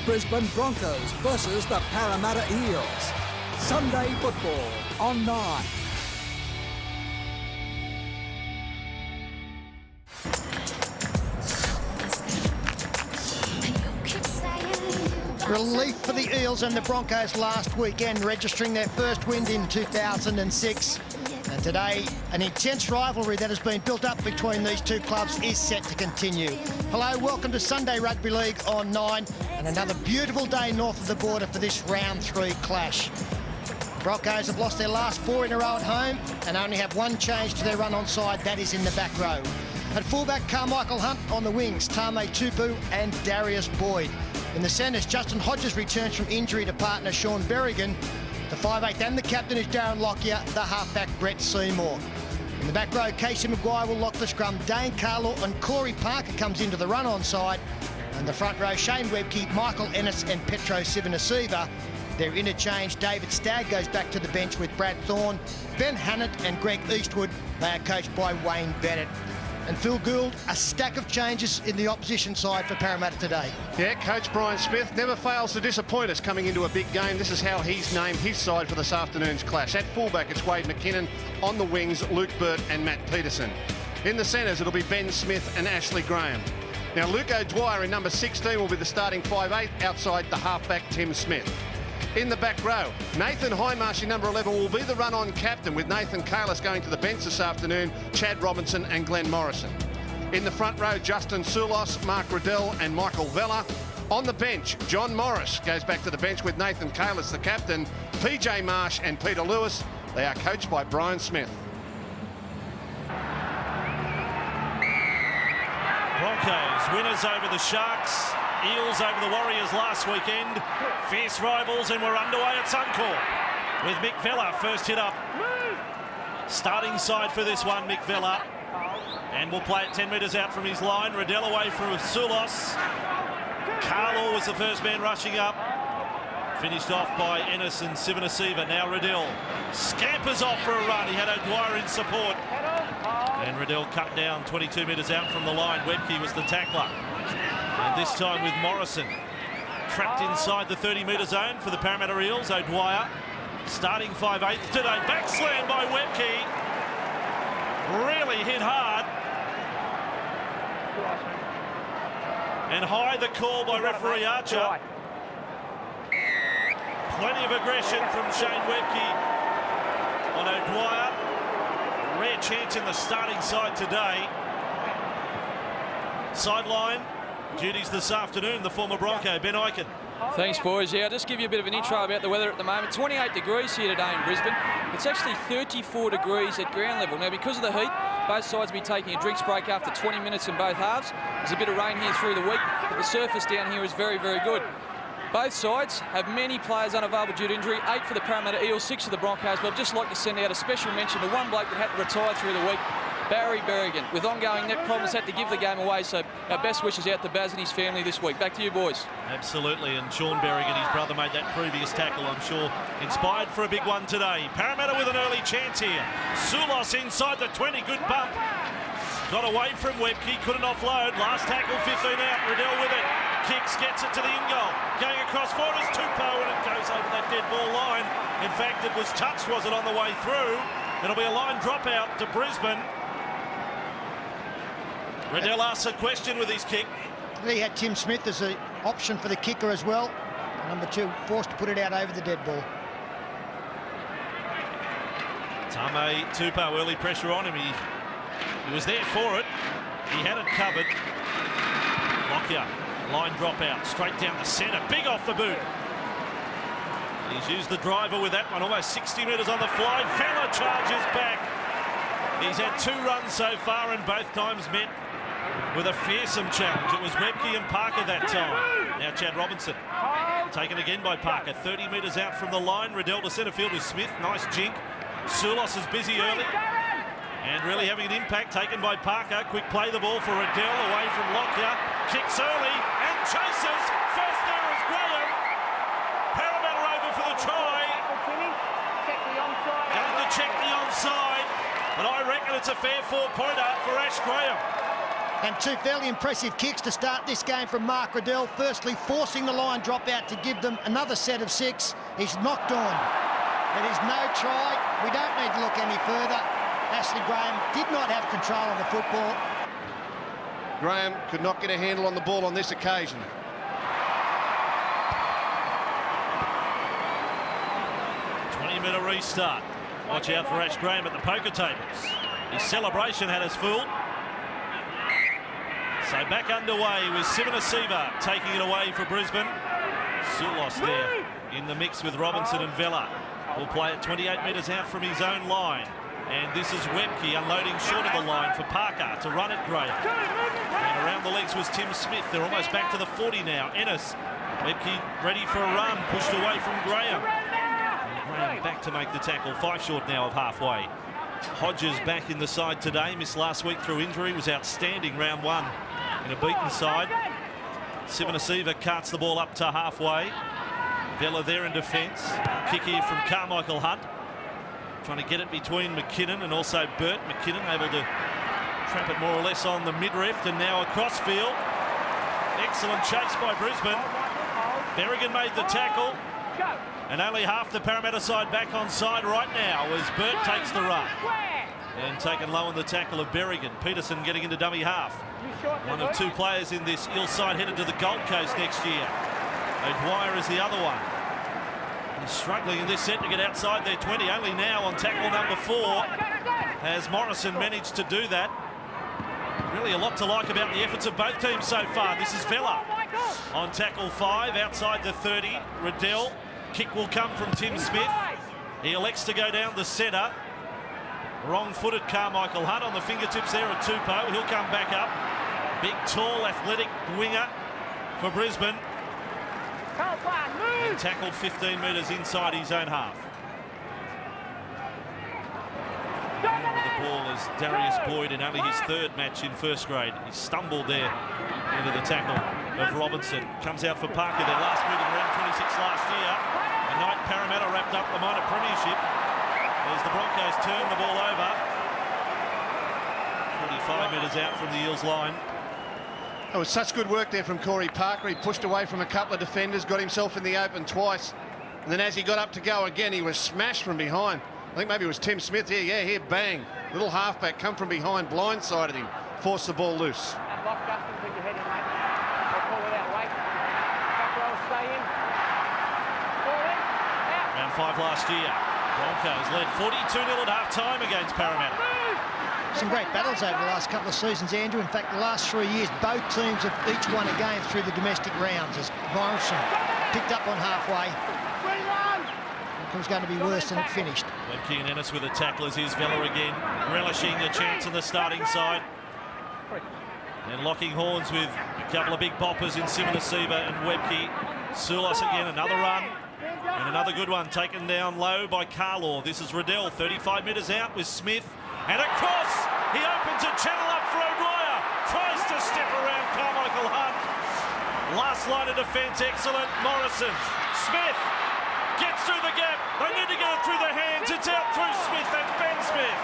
Brisbane Broncos versus the Parramatta Eels. Sunday football on 9. Relief for the Eels and the Broncos last weekend, registering their first win in 2006. And today, an intense rivalry that has been built up between these two clubs is set to continue. Hello, welcome to Sunday Rugby League on 9, and another beautiful day north of the border for this round 3 clash. Broncos have lost their last 4 in a row at home and only have one change to their run on side, that is in the back row. At fullback, Carmichael Hunt; on the wings, Tame Tupu and Darius Boyd. In the centres, Justin Hodges returns from injury to partner Sean Berrigan. The 5'8" and the captain is Darren Lockyer, the halfback Brett Seymour. In the back row, Casey Maguire will lock the scrum. Dane Carlaw and Corey Parker comes into the run-on side. And the front row, Shane Webke, Michael Ennis and Petro Sivanasiva. Their interchange, David Stagg goes back to the bench with Brad Thorne, Ben Hannett and Greg Eastwood. They are coached by Wayne Bennett. And Phil Gould, a stack of changes in the opposition side for Parramatta today. Yeah, Coach Brian Smith never fails to disappoint us coming into a big game. This is how he's named his side for this afternoon's clash. At fullback, it's Wade McKinnon. On the wings, Luke Burt and Matt Peterson. In the centres, it'll be Ben Smith and Ashley Graham. Now, Luke O'Dwyer in number 16 will be the starting 5'8", outside the halfback Tim Smith. In the back row, Nathan Highmarsh in number 11 will be the run-on captain, with Nathan Kalis going to the bench this afternoon, Chad Robinson and Glenn Morrison. In the front row, Justin Soulos, Mark Riddell and Michael Vella. On the bench, John Morris goes back to the bench with Nathan Kalis, the captain, PJ Marsh and Peter Lewis. They are coached by Brian Smith. Broncos winners over the Sharks, Eels over the Warriors last weekend. Fierce rivals, and we're underway at Suncorp with Mick Vella first hit up. Starting side for this one, Mick Vella. And we'll play it 10 metres out from his line. Riddell away from Soulos. Carlaw was the first man rushing up. Finished off by Ennis and Sivanasiva. Now Riddell scampers off for a run. He had O'Dwyer in support. And Riddell cut down 22 metres out from the line. Webke was the tackler. And this time with Morrison. Trapped inside the 30-metre zone for the Parramatta Eels. O'Dwyer starting 5'8" today. Backslam by Webke. Really hit hard. And high the call by referee Archer. Plenty of aggression from Shane Webke on O'Dwyer. Rare chance in the starting side today. Sideline duties this afternoon, the former Bronco, Ben Eichen. Thanks, boys. Yeah, I'll just give you a bit of an intro about the weather at the moment. 28 degrees here today in Brisbane. It's actually 34 degrees at ground level. Now, because of the heat, both sides will be taking a drinks break after 20 minutes in both halves. There's a bit of rain here through the week, but the surface down here is very, very good. Both sides have many players unavailable due to injury. 8 for the Parramatta Eels, 6 for the Broncos. But I'd just like to send out a special mention to one bloke that had to retire through the week, Barry Berrigan. With ongoing neck problems, had to give the game away, so our best wishes out to Baz and his family this week. Back to you, boys. Absolutely, and Sean Berrigan, his brother, made that previous tackle, I'm sure, inspired for a big one today. Parramatta with an early chance here. Soulos inside the 20, good bump. Got away from Webke, couldn't offload. Last tackle, 15 out, Riddell with it. Kicks, gets it to the in-goal. Going across forward is Tupou, and it goes over that dead ball line. In fact, it was touched, was it, on the way through? It'll be a line dropout to Brisbane. Riddell asks a question with his kick. He had Tim Smith as an option for the kicker as well. Number 2 forced to put it out over the dead ball. Tame Tupou, early pressure on him. He was there for it. He had it covered. Lockyer, line dropout, straight down the centre. Big off the boot. He's used the driver with that one, almost 60 metres on the fly. Vella charges back. He's had 2 runs so far, and both times met with a fearsome challenge. It was Webke and Parker that time. Now Chad Robinson, taken again by Parker. 30 metres out from the line. Riddell to centre field with Smith. Nice jink. Soulos is busy early. And really having an impact, taken by Parker. Quick play the ball for Riddell, away from Lockyer. Kicks early and chases. First there is Graham. Parramatta over for the try. Going to check the onside. And I reckon it's a fair 4-pointer for Ash Graham. And two fairly impressive kicks to start this game from Mark Riddell. Firstly, forcing the line drop out to give them another set of 6. He's knocked on. It is no try. We don't need to look any further. Ashley Graham did not have control of the football. Graham could not get a handle on the ball on this occasion. Minute restart. Watch out for Ash Graham at the poker tables. His celebration had us fooled. So back underway with Sivanasiva taking it away for Brisbane. Sulos there in the mix with Robinson and Vella. Will play it 28 metres out from his own line. And this is Webke unloading short of the line for Parker to run at Graham. And around the legs was Tim Smith. They're almost back to the 40 now. Ennis. Webke ready for a run. Pushed away from Graham. Graham back to make the tackle. 5 short now of halfway. Hodges back in the side today. Missed last week through injury. Was outstanding round 1 in a beaten side. Sivanasiva carts the ball up to halfway. Vella there in defence. Kick here from Carmichael Hunt. Trying to get it between McKinnon and also Burt. McKinnon able to trap it more or less on the mid-rift and now across field. Excellent chase by Brisbane. Berrigan made the tackle. And only half the Parramatta side back on side right now as Burt takes the run. And taken low on the tackle of Berrigan. Peterson getting into dummy half. One of 2 players in this Eels side headed to the Gold Coast next year. O'Dwyer is the other one. He's struggling in this set to get outside their 20. Only now on tackle number 4 has Morrison managed to do that. Really a lot to like about the efforts of both teams so far. This is Vella on tackle 5 outside the 30. Riddell. Kick will come from Tim Smith. He elects to go down the centre. Wrong-footed Carmichael Hunt on the fingertips there at Tupou. He'll come back up. Big, tall, athletic winger for Brisbane. And tackled 15 metres inside his own half. The ball is Darius Boyd in only his 3rd match in first grade. He stumbled there into the tackle of Robinson. Comes out for Parker, their last meeting round 26 last year. A night Parramatta wrapped up the minor premiership as the Broncos turn the ball over. 45 metres out from the Eels line. It was such good work there from Corey Parker. He pushed away from a couple of defenders, got himself in the open twice. And then as he got up to go again, he was smashed from behind. I think maybe it was Tim Smith here. Yeah, here, bang. Little halfback come from behind, blindsided him, forced the ball loose. Round 5 last year. Broncos led 42-0 at half-time against Parramatta. Some great battles over the last couple of seasons, Andrew. In fact, the last 3 years, both teams have each won a game through the domestic rounds as Morrison picked up on halfway. It was going to be worse than it finished. Webke and Ennis with the tacklers. Here's Vella again, relishing a chance on the starting side. And locking horns with a couple of big boppers in Sivanasiva and Webke. Sulos again, another run. And another good one taken down low by Carlaw. This is Riddell, 35 metres out with Smith. And across, he opens a channel up for O'Dwyer. Tries to step around Carmichael Hunt. Last line of defence, excellent. Morrison, Smith gets through the gap. They need to get it through the hands. It's out through Smith. That's Ben Smith.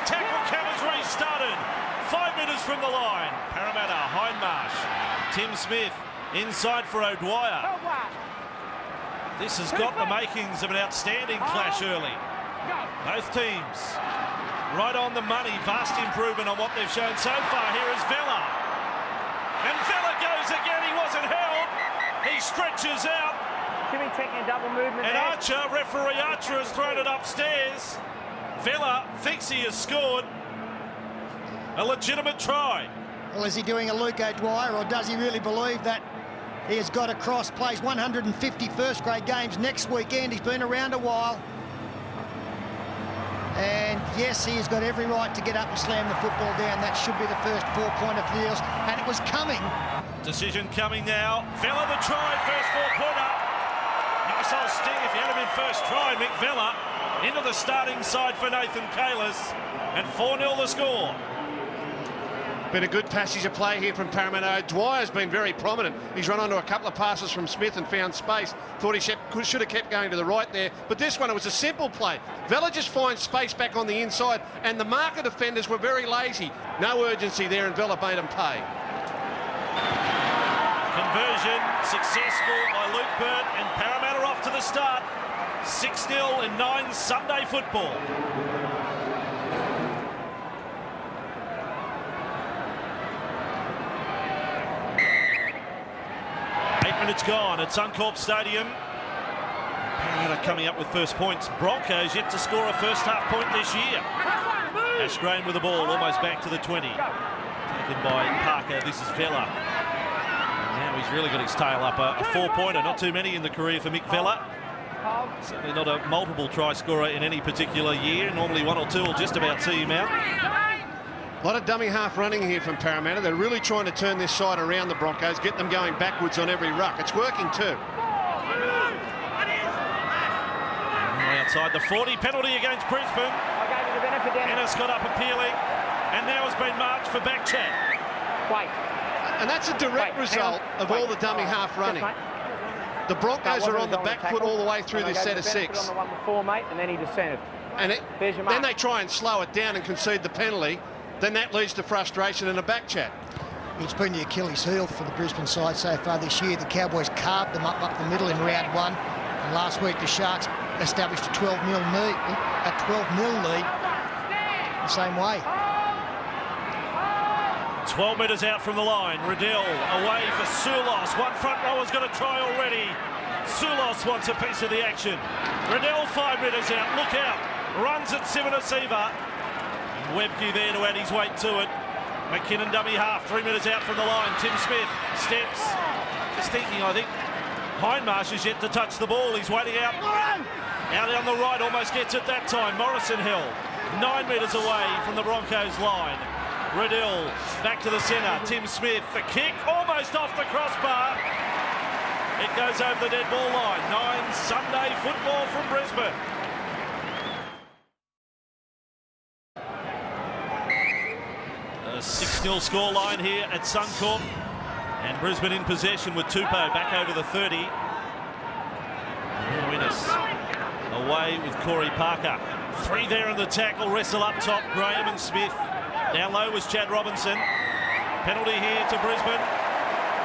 Tackle count is restarted. 5 metres from the line. Parramatta, Hindmarsh. Tim Smith inside for O'Dwyer. This has got the makings of an outstanding clash early. Both teams right on the money. Vast improvement on what they've shown so far. Here is Vella. And Vella goes again. He wasn't held. He stretches out. Timmy taking a double movement. And Archer, referee Archer, has thrown it upstairs. Vella thinks he has scored. A legitimate try. Well, is he doing a Luke O'Dwyer, or does he really believe that he has got across? Plays 150 first-grade games next weekend. He's been around a while. And yes, he has got every right to get up and slam the football down. That should be the first 4-pointer for the Eels. And it was coming. Decision coming now. Vella the try, first 4-pointer. Nice old sting if he had him in first try. Mick Vella into the starting side for Nathan Kalis. And 4-0 the score. Been a good passage of play here from Parramatta. Dwyer's been very prominent. He's run onto a couple of passes from Smith and found space. Thought he should have kept going to the right there. But this one, it was a simple play. Vella just finds space back on the inside, and the marker defenders were very lazy. No urgency there, and Vella made them pay. Conversion successful by Luke Burt, and Parramatta off to the start. 6-0 in 9 Sunday football. 8 minutes gone at Suncorp Stadium. Parramatta coming up with first points. Broncos yet to score a first half point this year. Ash Graham with the ball, almost back to the 20. Taken by Parker. This is Vella. And now he's really got his tail up. A 4-pointer, not too many in the career for Mick Vella. Certainly not a multiple try scorer in any particular year. Normally 1 or 2 will just about see him out. A lot of dummy half running here from Parramatta. They're really trying to turn this side around, the Broncos, get them going backwards on every ruck. It's working too. Outside the 40, penalty against Brisbane. Ennis got up appealing, and now has been marked for back check. And that's a direct result of all the dummy half running. The Broncos are on the back foot all the way through this set of 6. On the one before, mate, and then he descended. And then they try and slow it down and concede the penalty. Then that leads to frustration and a back chat. It's been the Achilles heel for the Brisbane side so far this year. The Cowboys carved them up the middle in round 1. And last week the Sharks established a 12-0 lead the same way. 12 metres out from the line. Riddell away for Sulos. One front rower's got a try already. Sulos wants a piece of the action. Riddell 5 metres out. Look out. Runs at Sivanasiva. Webke there to add his weight to it. McKinnon dummy half, 3 metres out from the line. Tim Smith steps. Just thinking, I think, Hindmarsh is yet to touch the ball. He's waiting out. Out on the right, almost gets it that time. Morrison Hill, 9 metres away from the Broncos line. Riddell back to the centre. Tim Smith, the kick, almost off the crossbar. It goes over the dead ball line. 9 Sunday football from Brisbane. A 6-0 scoreline here at Suncorp. And Brisbane in possession with Tupou back over the 30. Innes away with Corey Parker. 3 there in the tackle. Wrestle up top, Graham and Smith. Down low was Chad Robinson. Penalty here to Brisbane.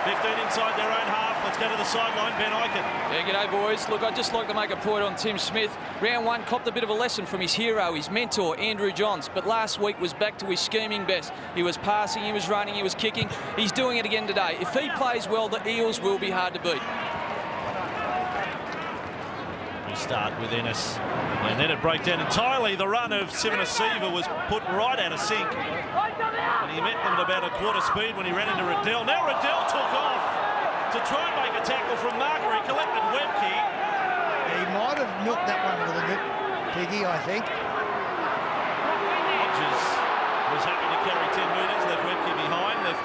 15 inside their own half. Let's go to the sideline, Ben Eichen. Yeah, g'day boys. Look, I'd just like to make a point on Tim Smith. Round 1 copped a bit of a lesson from his hero, his mentor, Andrew Johns. But last week was back to his scheming best. He was passing, he was running, he was kicking. He's doing it again today. If he plays well, the Eels will be hard to beat. We start with Ennis. And then it broke down entirely. The run of Sivanasiva was put right out of sync. And he met them at about a quarter speed when he ran into Riddell. Now Riddell took off to try and make a tackle from Marker. He collected Webke. He might have milked that one a little bit, Piggy, I think. Hodges was happy to carry 10 metres, left Webke behind, left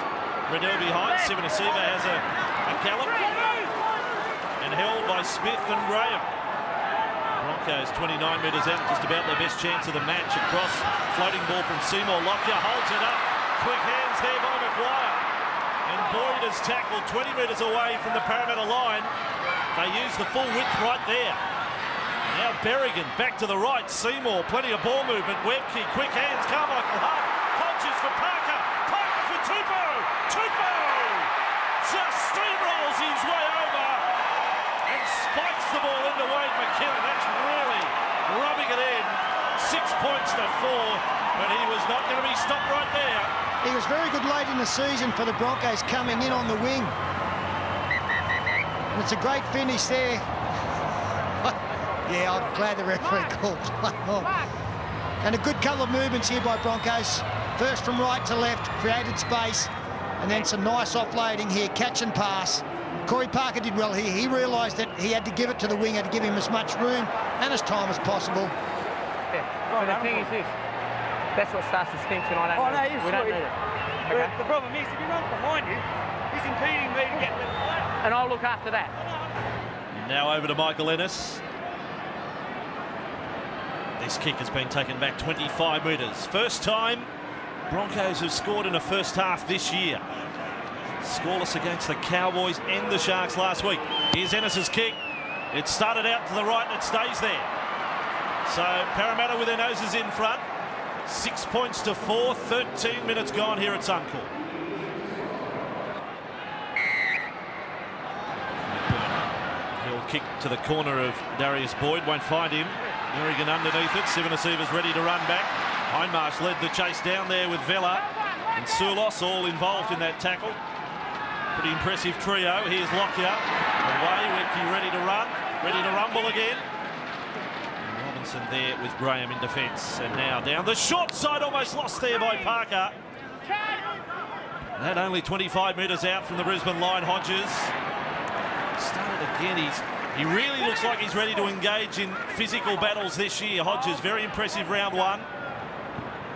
Riddell behind. Sivanasiva has a gallop. And held by Smith and Graham. Broncos 29 metres out, just about their best chance of the match. Across, floating ball from Seymour. Lockyer holds it up. Quick hands there by Maguire. And Boyd is tackled 20 metres away from the Parramatta line. They use the full width right there. Now Berrigan back to the right. Seymour, plenty of ball movement. Webke, quick hands. Carmichael Hart. Hodges for Parker. Parker for Tupou. Tupou just steamrolls his way over and spikes the ball into Wade McKinnon. That's really rubbing it in. 6 points to 4, but he was not going to be stopped right there. He was very good late in the season for the Broncos, coming in on the wing. And it's a great finish there. Yeah, I'm glad the referee called play on. And a good couple of movements here by Broncos. First from right to left, created space, and then some nice offloading here, catch and pass. Corey Parker did well here. He realised that he had to give it to the winger to give him as much room and as time as possible. Yeah. But the thing is this. That's what starts to stink tonight. We don't need it. Okay. The problem is, if he runs behind you, he's impeding me to get the... And I'll look after that. Now over to Michael Ennis. This kick has been taken back 25 metres. First time Broncos have scored in the first half this year. Scoreless against the Cowboys and the Sharks last week. Here's Ennis's kick. It started out to the right and it stays there. So Parramatta with their noses in front. 6 points to 4, 13 minutes gone here at Suncorp. He'll kick to the corner of Darius Boyd, won't find him. Merrigan underneath it, Sivanasiva's ready to run back. Hindmarsh led the chase down there with Vella and Sulos all involved in that tackle. Pretty impressive trio. Here's Lockyer. Away, Wicky ready to run, ready to rumble again. There with Graham in defence, and now down the short side, almost lost there by Parker. That only 25 metres out from the Brisbane line. Hodges started again. He really looks like he's ready to engage in physical battles this year. Hodges, very impressive round one.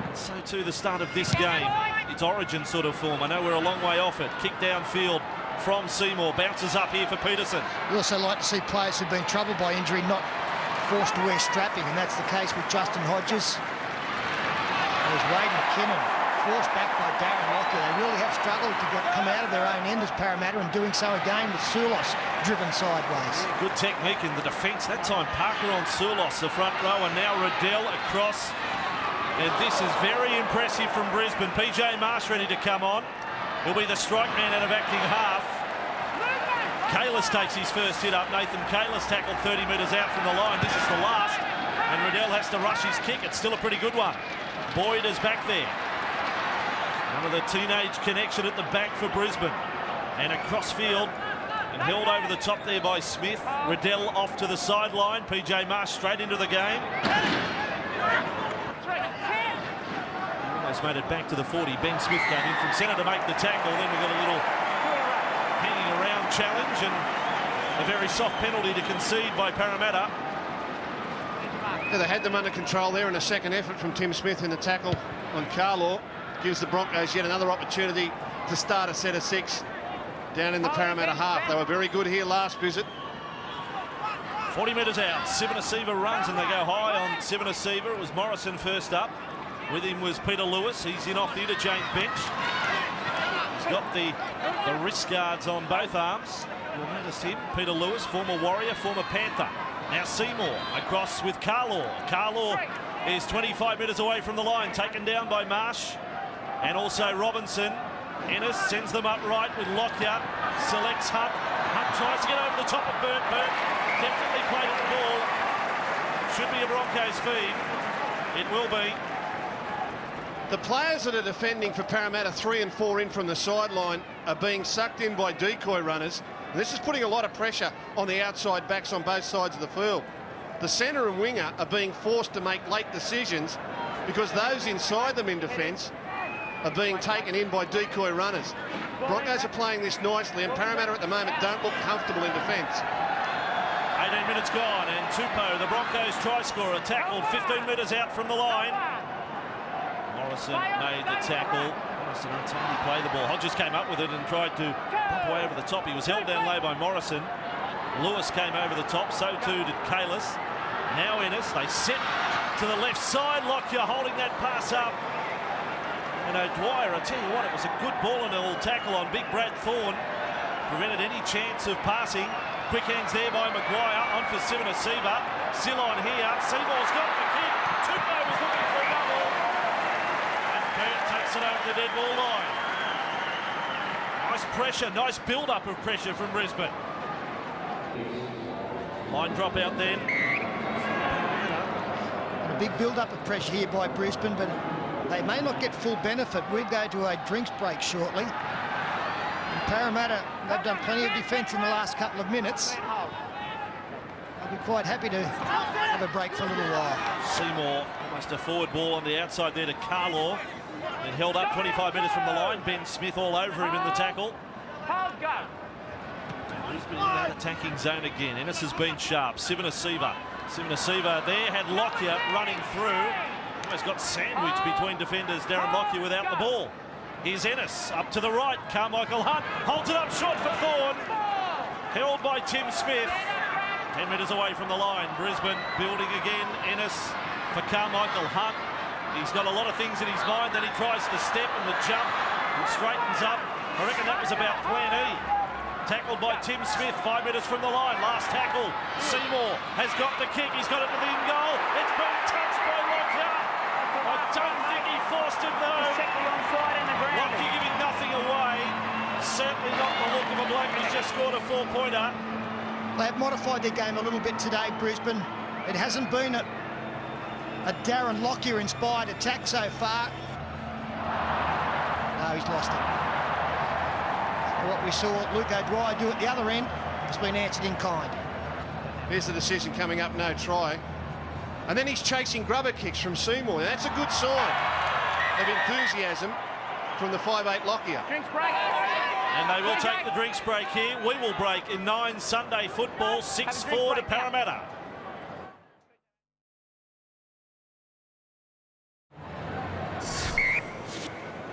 And so too the start of this game. It's origin sort of form. I know we're a long way off it. Kick downfield from Seymour, bounces up here for Peterson. We also like to see players who've been troubled by injury not forced to wear strapping, and that's the case with Justin Hodges. There's Wade McKinnon, forced back by Darren Lockyer. They really have struggled to come out of their own end as Parramatta, and doing so again with Sulos driven sideways. Good technique in the defence. That time Parker on Sulos, the front row, and now Riddell across. And this is very impressive from Brisbane. PJ Marsh ready to come on. He'll be the strike man out of acting half. Kalis takes his first hit up. Nathan Kalis tackled 30 metres out from the line. This is the last. And Riddell has to rush his kick. It's still a pretty good one. Boyd is back there. One of the teenage connection at the back for Brisbane. And across field. And held over the top there by Smith. Riddell off to the sideline. PJ Marsh straight into the game. Almost made it back to the 40. Ben Smith came in from centre to make the tackle. Then we got a little hanging around challenge and a very soft penalty to concede by Parramatta. Yeah, they had them under control there, and a second effort from Tim Smith in the tackle on Carlaw gives the Broncos yet another opportunity to start a set of 6 down in the Parramatta half. They were very good here last visit. 40 metres out. Sivanasiva runs and they go high on Sivanasiva. It was Morrison first up. With him was Peter Lewis. He's in off the interchange bench. He's got the wrist guards on both arms. You'll notice him, Peter Lewis, former Warrior, former Panther. Now Seymour across with Carlaw. Carlaw is 25 metres away from the line, taken down by Marsh and also Robinson. Ennis sends them up right with Lockyer. Selects Hunt. Hunt tries to get over the top of Burt. Burt definitely played at the ball. Should be a Broncos feed. It will be. The players that are defending for Parramatta 3 and 4 in from the sideline are being sucked in by decoy runners. And this is putting a lot of pressure on the outside backs on both sides of the field. The centre and winger are being forced to make late decisions because those inside them in defence are being taken in by decoy runners. Broncos are playing this nicely, and Parramatta at the moment don't look comfortable in defence. 18 minutes gone, and Tupou, the Broncos try scorer, tackled 15 metres out from the line. Morrison made the tackle. Morrison untimely played the ball. Hodges came up with it and tried to pump away over the top. He was held down low by Morrison. Lewis came over the top, so too did Kalis. Now Ennis, they set to the left side. Lockyer holding that pass up. And O'Dwyer, I tell you what, it was a good ball and a little tackle on Big Brad Thorne. Prevented any chance of passing. Quick hands there by Maguire. On for Sivanasiva. Still on here. Seymour's got the kick. Tupou was looking for a double. And Burt takes it over the dead ball line. Nice pressure, nice build-up of pressure from Brisbane. Line drop out then. And a big build-up of pressure here by Brisbane, but they may not get full benefit. We'll go to a drinks break shortly. And Parramatta, they've done plenty of defence in the last couple of minutes. I'll be quite happy to have a break for a little while. Seymour, almost a forward ball on the outside there to Carlaw. And held up 25 metres from the line. Ben Smith all over him in the tackle. Brisbane in that attacking zone again. Ennis has been sharp. Sivanasiva there, had Lockyer running through. Almost got sandwiched between defenders. Darren Lockyer without the ball. Here's Ennis up to the right. Carmichael Hunt holds it up short for Thorne. Held by Tim Smith. 10 metres away from the line. Brisbane building again. Ennis for Carmichael Hunt. He's got a lot of things in his mind. Then he tries the step and the jump and straightens up. I reckon that was about plan E. Tackled by Tim Smith, 5 metres from the line. Last tackle. Seymour has got the kick. He's got it to the in goal. It's been touched by Lockyer. I don't think he forced him though. Lockyer giving nothing away. Certainly not the look of a bloke who's just scored a 4-pointer. They have modified their game a little bit today, Brisbane. It hasn't been a Darren Lockyer-inspired attack so far. No, he's lost it. What we saw Luke O'Dwyer do at the other end has been answered in kind. Here's the decision coming up, no try. And then he's chasing grubber kicks from Seymour. That's a good sign of enthusiasm from the 5'8" Lockyer. Drinks break. And they will take the drinks break here. We will break in 9 Sunday football, 6-4 to Parramatta.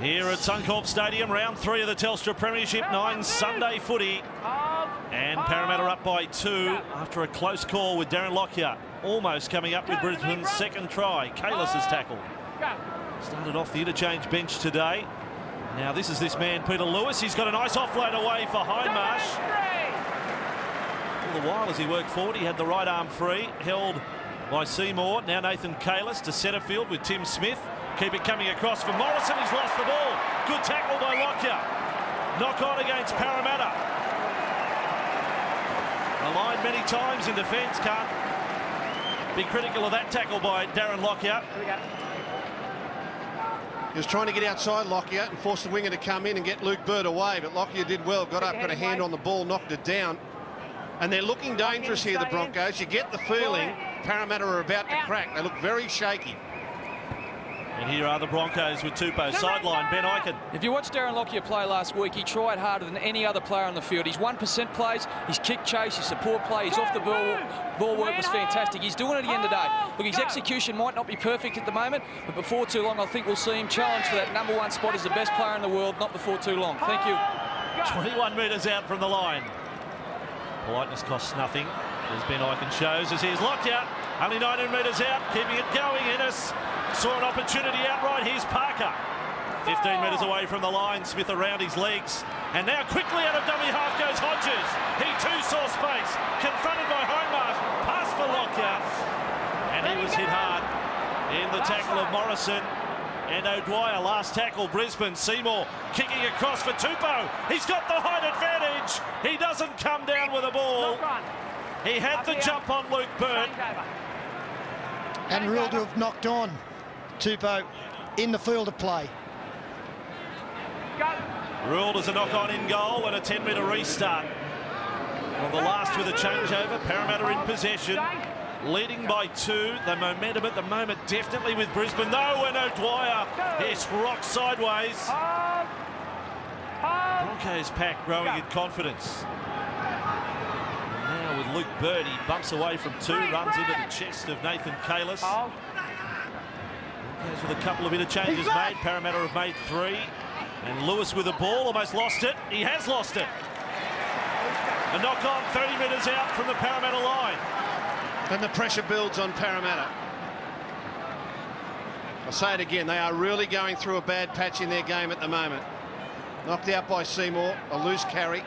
Here at Suncorp Stadium, round 3 of the Telstra Premiership, 9 Sunday footy. And Parramatta up by 2 after a close call with Darren Lockyer almost coming up with Brisbane's second try. Kalis has tackled. Started off the interchange bench today. Now this is this man, Peter Lewis. He's got a nice offload away for Hindmarsh. All the while as he worked forward, he had the right arm free, held by Seymour. Now Nathan Kalis to centre field with Tim Smith. Keep it coming across for Morrison. He's lost the ball. Good tackle by Lockyer. Knock on against Parramatta. Aligned many times in defence. Can't be critical of that tackle by Darren Lockyer. He was trying to get outside Lockyer and force the winger to come in and get Luke Bird away, but Lockyer did well, got up, got a hand on the ball, knocked it down. And they're looking dangerous here, the Broncos. You get the feeling Parramatta are about to crack. They look very shaky. And here are the Broncos with Tupou sideline. Ben Eichen. If you watched Darren Lockyer play last week, he tried harder than any other player on the field. His 1% plays, his kick chase, his support play, his off the ball work was fantastic. He's doing it again today. Look, his execution might not be perfect at the moment, but before too long, I think we'll see him challenge for that #1 spot as the best player in the world, not before too long. Thank you. 21 metres out from the line. Politeness costs nothing, as Ben Eichen shows, as he's locked out. Only 19 metres out, keeping it going. Ennis saw an opportunity outright. Here's Parker. 15 metres away from the line. Smith around his legs. And now quickly out of dummy half goes Hodges. He too saw space. Confronted by Hindmarsh. Pass for Lockyer. And he was hit hard in the tackle of Morrison. And O'Dwyer, last tackle, Brisbane. Seymour kicking across for Tupou. He's got the height advantage. He doesn't come down with the ball. He had the jump on Luke Bird. And ruled to have knocked on Tupou in the field of play. Ruled as a knock-on in goal and a 10-metre restart. Well, the last with a changeover. Parramatta in possession, leading by 2. The momentum at the moment definitely with Brisbane, though, when O'Dwyer is rocked sideways. Broncos pack growing in confidence. Now with Luke Bird, he bumps away from 2, runs into the chest of Nathan Kalis. Broncos with a couple of interchanges made. Parramatta have made 3. And Lewis with the ball, almost lost it. He has lost it. A knock on 30 metres out from the Parramatta line. And the pressure builds on Parramatta. I'll say it again, they are really going through a bad patch in their game at the moment. Knocked out by Seymour, a loose carry.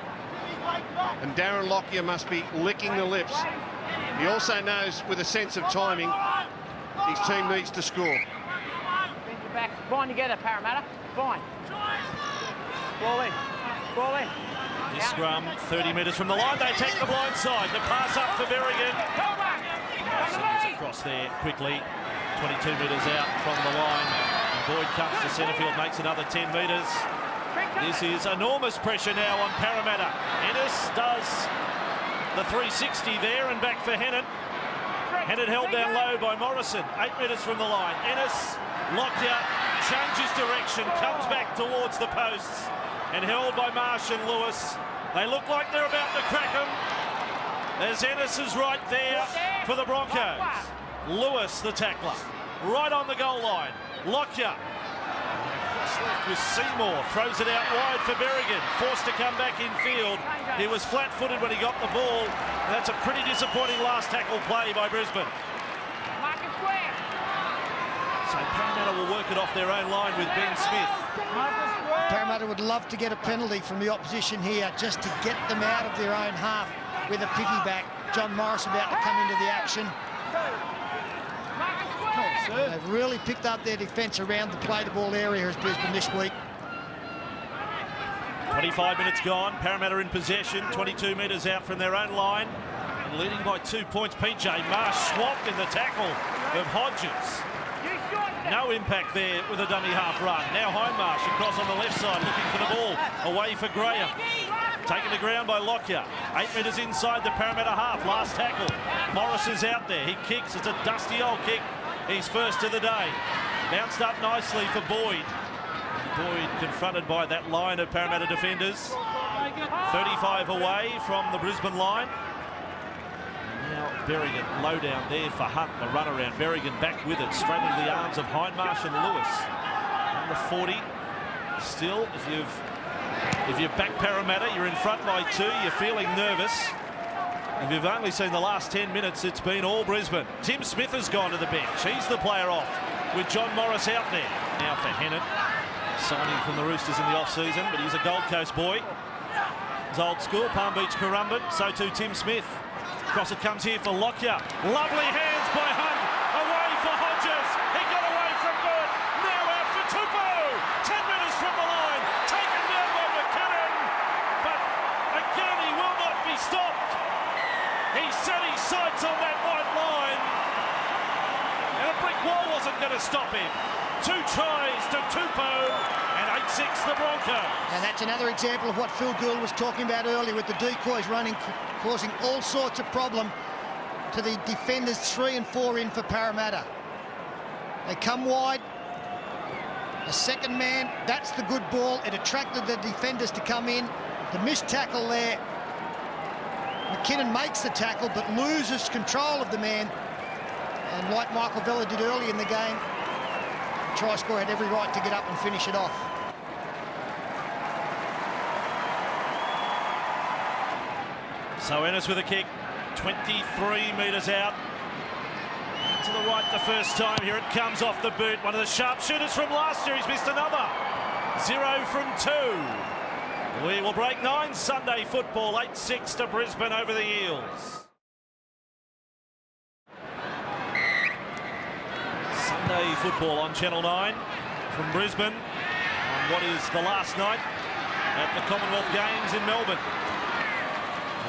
And Darren Lockyer must be licking the lips. He also knows, with a sense of timing, his team needs to score. Bind together, Parramatta. Bind. Ball in. Ball in. This scrum, 30 metres from the line. They take the blind side. The pass up for Berrigan. Across there quickly. 22 metres out from the line. And Boyd comes to centre field, makes another 10 metres. This is enormous pressure now on Parramatta. Ennis does the 360 there and back for Hennett. Hennett held down low by Morrison. 8 metres from the line. Ennis locked out, changes direction, comes back towards the posts and held by Marsh and Lewis. They look like they're about to crack them. As Ennis is right there for the Broncos. Lewis, the tackler, right on the goal line. Lockyer. Left with Seymour, throws it out wide for Berrigan, forced to come back in field. He was flat-footed when he got the ball, and that's a pretty disappointing last tackle play by Brisbane. So Parramatta will work it off their own line with Ben Smith. Parramatta would love to get a penalty from the opposition here just to get them out of their own half with a piggyback. John Morris about to come into the action. They've really picked up their defence around the play-the-ball area as Brisbane this week. 25 minutes gone. Parramatta in possession, 22 metres out from their own line. And leading by 2 points, PJ Marsh swamped in the tackle of Hodges. No impact there with a dummy half run. Now Hindmarsh across on the left side looking for the ball. Away for Graham. Taken to ground by Lockyer. 8 metres inside the Parramatta half. Last tackle. Morris is out there. He kicks. It's a dusty old kick. He's first of the day. Bounced up nicely for Boyd. Boyd confronted by that line of Parramatta defenders. 35 away from the Brisbane line. Now Berrigan low down there for Hunt, the run around. Berrigan back with it, straight into the arms of Hindmarsh and Lewis. Number 40. Still, if you've backed Parramatta, you're in front by 2, you're feeling nervous. If you've only seen the last 10 minutes, it's been all Brisbane. Tim Smith has gone to the bench. He's the player off with John Morris out there. Now for Hennett, signing from the Roosters in the off-season, but he's a Gold Coast boy. He's old school, Palm Beach Currumbin. So too Tim Smith. Cross it comes here for Lockyer. Lovely hands by Hunt. Away for Hodges. He got away from Burt. Now out for Tupou. 10 metres from the line. Taken down by McKinnon. But again, he will not be stopped. He set his sights on that white line. And a brick wall wasn't going to stop him. 2 tries to Tupou. And 8-6 the Broncos. And that's another example of what Phil Gould was talking about earlier with the decoys running, causing all sorts of problem to the defenders 3 and 4 in for Parramatta. They come wide. A second man, that's the good ball. It attracted the defenders to come in. The missed tackle there. McKinnon makes the tackle but loses control of the man. And like Michael Vella did early in the game, the try scorer had every right to get up and finish it off. So Ennis with a kick, 23 metres out. To the right the first time. Here it comes off the boot. One of the sharpshooters from last year. He's missed another. 0 from 2. We will break 9 Sunday football. 8-6 to Brisbane over the Eels. Sunday football on Channel 9 from Brisbane on what is the last night at the Commonwealth Games in Melbourne.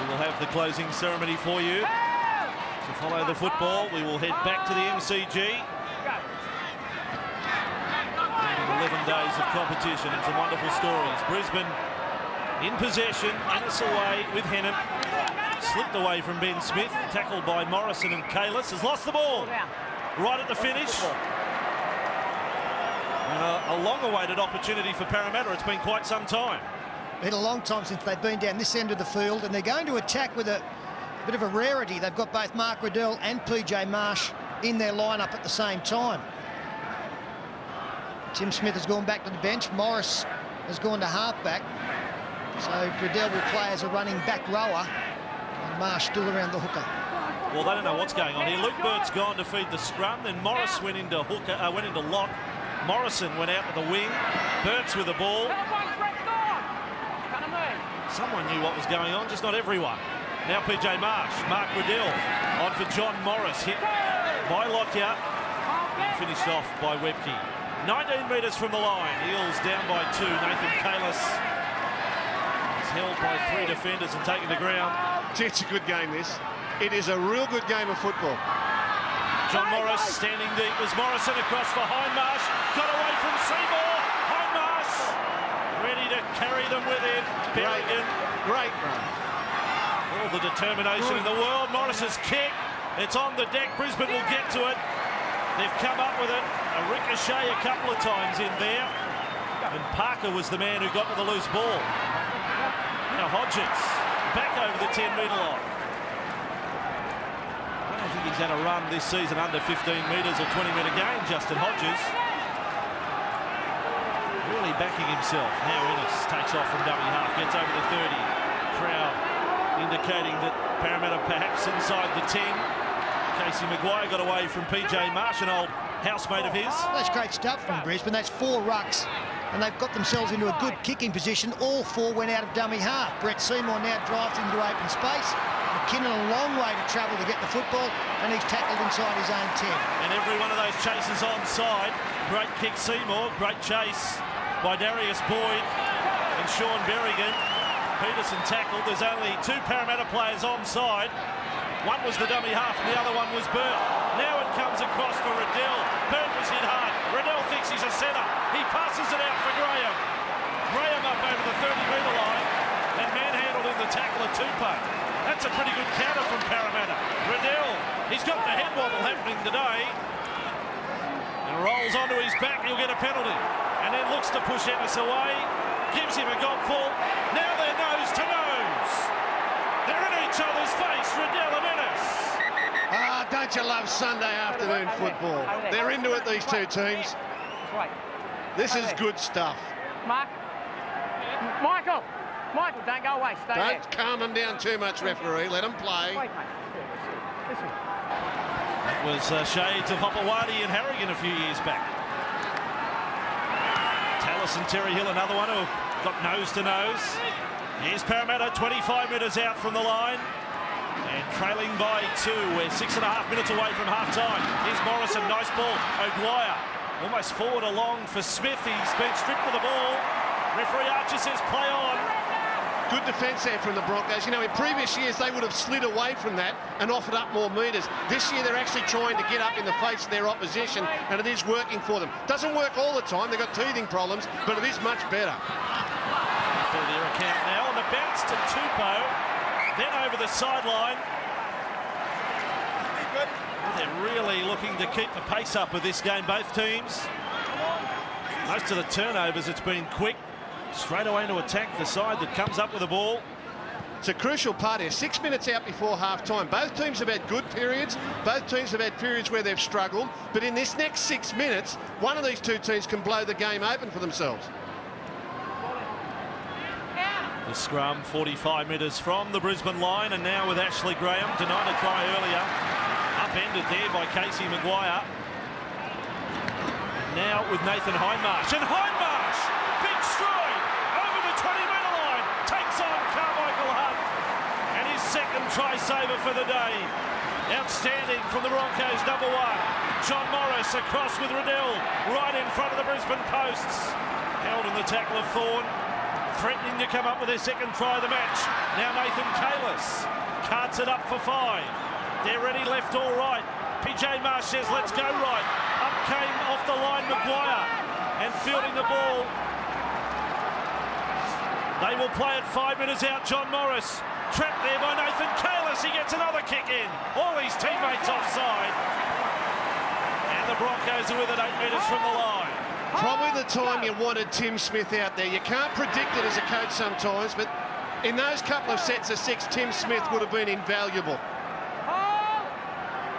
We will have the closing ceremony for you. To follow the football, we will head back to the MCG. 11 days of competition and some wonderful stories. Brisbane in possession, Ennis away with Hennett. Slipped away from Ben Smith, tackled by Morrison and Kalis. Has lost the ball right at the finish. And a long-awaited opportunity for Parramatta. It's been quite some time. Been a long time since they've been down this end of the field, and they're going to attack with a bit of a rarity. They've got both Mark Riddell and PJ Marsh in their lineup at the same time. Tim Smith has gone back to the bench. Morris has gone to halfback. So Riddell will play as a running back rower, and Marsh still around the hooker. Well, they don't know what's going on here. Luke Burt's gone to feed the scrum. Then Morris went into lock. Morrison went out to the wing. Burt's with the ball. Someone knew what was going on, just not everyone. Now PJ Marsh, Mark Riddell on for John Morris, hit by Lockyer and finished off by Webke. 19 metres from the line, Eels down by 2. Nathan Kalis is held by 3 defenders and taken to ground. Gee, it's a good game, this. It is a real good game of football. John Morris standing deep was Morrison across for Hindmarsh. Got away from Seymour. Hindmarsh ready to carry them with him. Berrigan. Great run. All the determination in the world. Morris's kick. It's on the deck. Brisbane will get to it. They've come up with it. A ricochet a couple of times in there. And Parker was the man who got to the loose ball. Now Hodges back over the 10-metre line. I don't think he's had a run this season under 15 metres or 20-metre game, Justin Hodges. Really backing himself. Now Ennis takes off from dummy half, gets over the 30. Crowd indicating that Parramatta perhaps inside the 10. Casey Maguire got away from PJ Marsh, an old housemate of his. That's great stuff from Brisbane. That's 4 rucks. And they've got themselves into a good kicking position. All 4 went out of dummy half. Brett Seymour now drives into open space. McKinnon a long way to travel to get the football, and he's tackled inside his own 10. And every one of those chases onside. Great kick, Seymour. Great chase by Darius Boyd and Sean Berrigan. Peterson tackled. There's only 2 Parramatta players onside. One was the dummy half and the other one was Burt. Now it comes across for Riddell. Burt was hit hard. Riddell thinks he's a centre. He passes it out for Graham. Graham up over the 30-metre line and manhandled in the tackle of Tupou. That's a pretty good counter from Parramatta. Riddell, he's got the head wobble happening today. And rolls onto his back. He'll get a penalty. And then looks to push Ennis away. Gives him a gobful. Now they're nose to nose. They're in each other's face, Riddell and Ennis. Ah, don't you love Sunday afternoon football? They're into it, these 2 teams. This is good stuff. Michael, don't go away. Stay there. Don't calm them down too much, referee. Let them play. Wait, mate. Listen. That was shades of Hopewadi and Harrigan a few years back. Tallis and Terry Hill, another one who got nose to nose. Here's Parramatta, 25 metres out from the line and trailing by 2. We're 6.5 minutes away from half-time. Here's Morrison, nice ball. O'Dwyer almost forward along for Smith. He's been stripped of the ball. Referee Archer says play on. Good defence there from the Broncos. You know, in previous years, they would have slid away from that and offered up more metres. This year, they're actually trying to get up in the face of their opposition, and it is working for them. Doesn't work all the time. They've got teething problems, but it is much better. For their account now, and the bounce to Tupou, then over the sideline. They're really looking to keep the pace up with this game, both teams. Most of the turnovers, it's been quick. Straight away to attack the side that comes up with the ball. It's a crucial part here. 6 minutes out before half-time. Both teams have had good periods. Both teams have had periods where they've struggled. But in this next 6 minutes, one of these 2 teams can blow the game open for themselves. The scrum 45 metres from the Brisbane line, and now with Ashley Graham, denied a try earlier. Upended there by Casey Maguire. Now with Nathan Hindmarsh, and Hindmarsh, big stride over the 20-metre line, takes on Carmichael Hunt, and his second try saver for the day. Outstanding from the Broncos, number 1. John Morris across with Riddell, right in front of the Brisbane posts. Held in the tackle of Thorne. Threatening to come up with their second try of the match. Now Nathan Kalis carts it up for 5. They're ready left or right. PJ Marsh says let's go right. Up came off the line Maguire and fielding the ball. They will play it 5 minutes out. John Morris trapped there by Nathan Kalis. He gets another kick in. All his teammates offside. And the Broncos are with it 8 metres from the line. Probably the time you wanted Tim Smith out there. You can't predict it as a coach sometimes, but in those couple of sets of 6, Tim Smith would have been invaluable.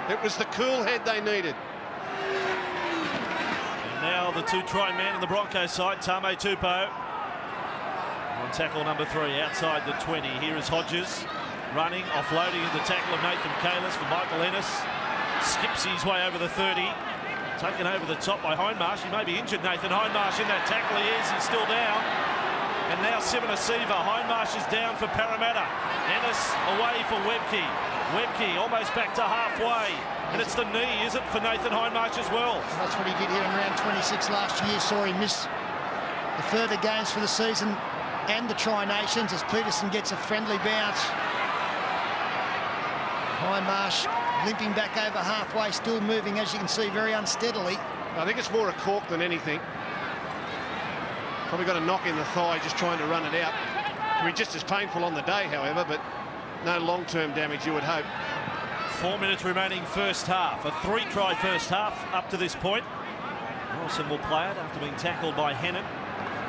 It was the cool head they needed. And now the 2-try man in the Broncos side, Tame Tupou. On tackle number 3, outside the 20. Here is Hodges running, offloading in the tackle of Nathan Kalis for Michael Ennis. Skips his way over the 30. Taken over the top by Hindmarsh. He may be injured, Nathan Hindmarsh, in that tackle. He is. He's still down. And now Simon Asiva. Hindmarsh is down for Parramatta. Ennis away for Webke. Webke almost back to halfway. And it's the knee, is it, for Nathan Hindmarsh as well? That's what he did here in round 26 last year. Saw him miss the further games for the season and the Tri-Nations as Peterson gets a friendly bounce. Hindmarsh limping back over halfway, still moving, as you can see, very unsteadily. I think it's more a cork than anything. Probably got a knock in the thigh just trying to run it out. It'll be just as painful on the day, however, but no long-term damage, you would hope. 4 minutes remaining first half. A 3-try first half up to this point. Morrison will play it after being tackled by Hennon.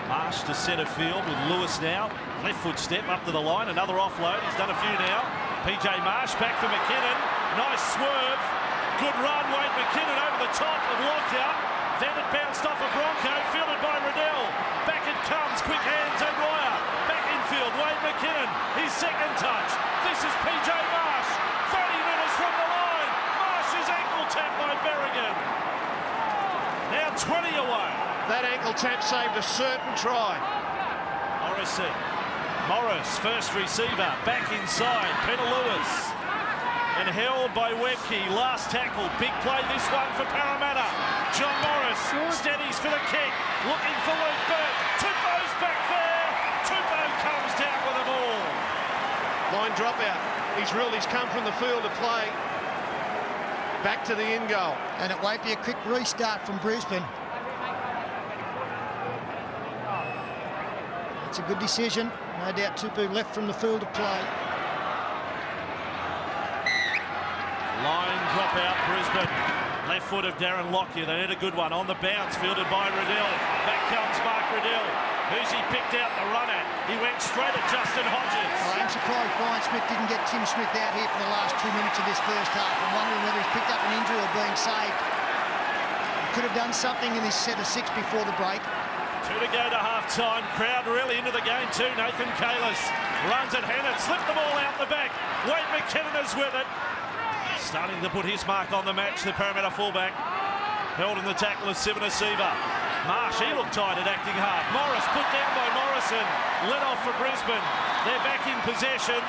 Marsh to centre field with Lewis now. Left foot step up to the line. Another offload. He's done a few now. PJ Marsh back for McKinnon. Nice swerve. Good run. Wade McKinnon over the top of Lockyer. Then it bounced off a Bronco. Fielded by Riddell. Back it comes. Quick hands. O'Dwyer. Back infield. Wade McKinnon. His second touch. This is PJ Marsh. 30 metres from the line. Marsh is ankle tapped by Berrigan. 20 away. That ankle tap saved a certain try. Morris, first receiver, back inside. Peter Lewis. And held by Webke. Last tackle. Big play this one for Parramatta. John Morris steadies for the kick. Looking for Luke Burt. Tupou's back there. Tupou comes down with the ball. Line dropout. He's ruled he's come from the field to play. Back to the in goal. And it won't be a quick restart from Brisbane. It's a good decision. No doubt Tupou left from the field to play. Line drop out, Brisbane. Left foot of Darren Lockyer. They need a good one on the bounce, fielded by Riddell. Back comes Mark Riddell. Who's he picked out the run at? He went straight at Justin Hodges. I'm surprised Brian Smith didn't get Tim Smith out here for the last 2 minutes of this first half. I'm wondering whether he's picked up an injury or being saved. He could have done something in this set of 6 before the break. 2 to go to half-time. Crowd really into the game too. Nathan Kalis runs at Hannett, slipped the ball out the back. Wade McKinnon is with it. Starting to put his mark on the match, the Parramatta fullback. Held in the tackle of Sivanasiva. Marsh, he looked tired at acting hard. Morris put down by Morrison. Let off for Brisbane. They're back in possession.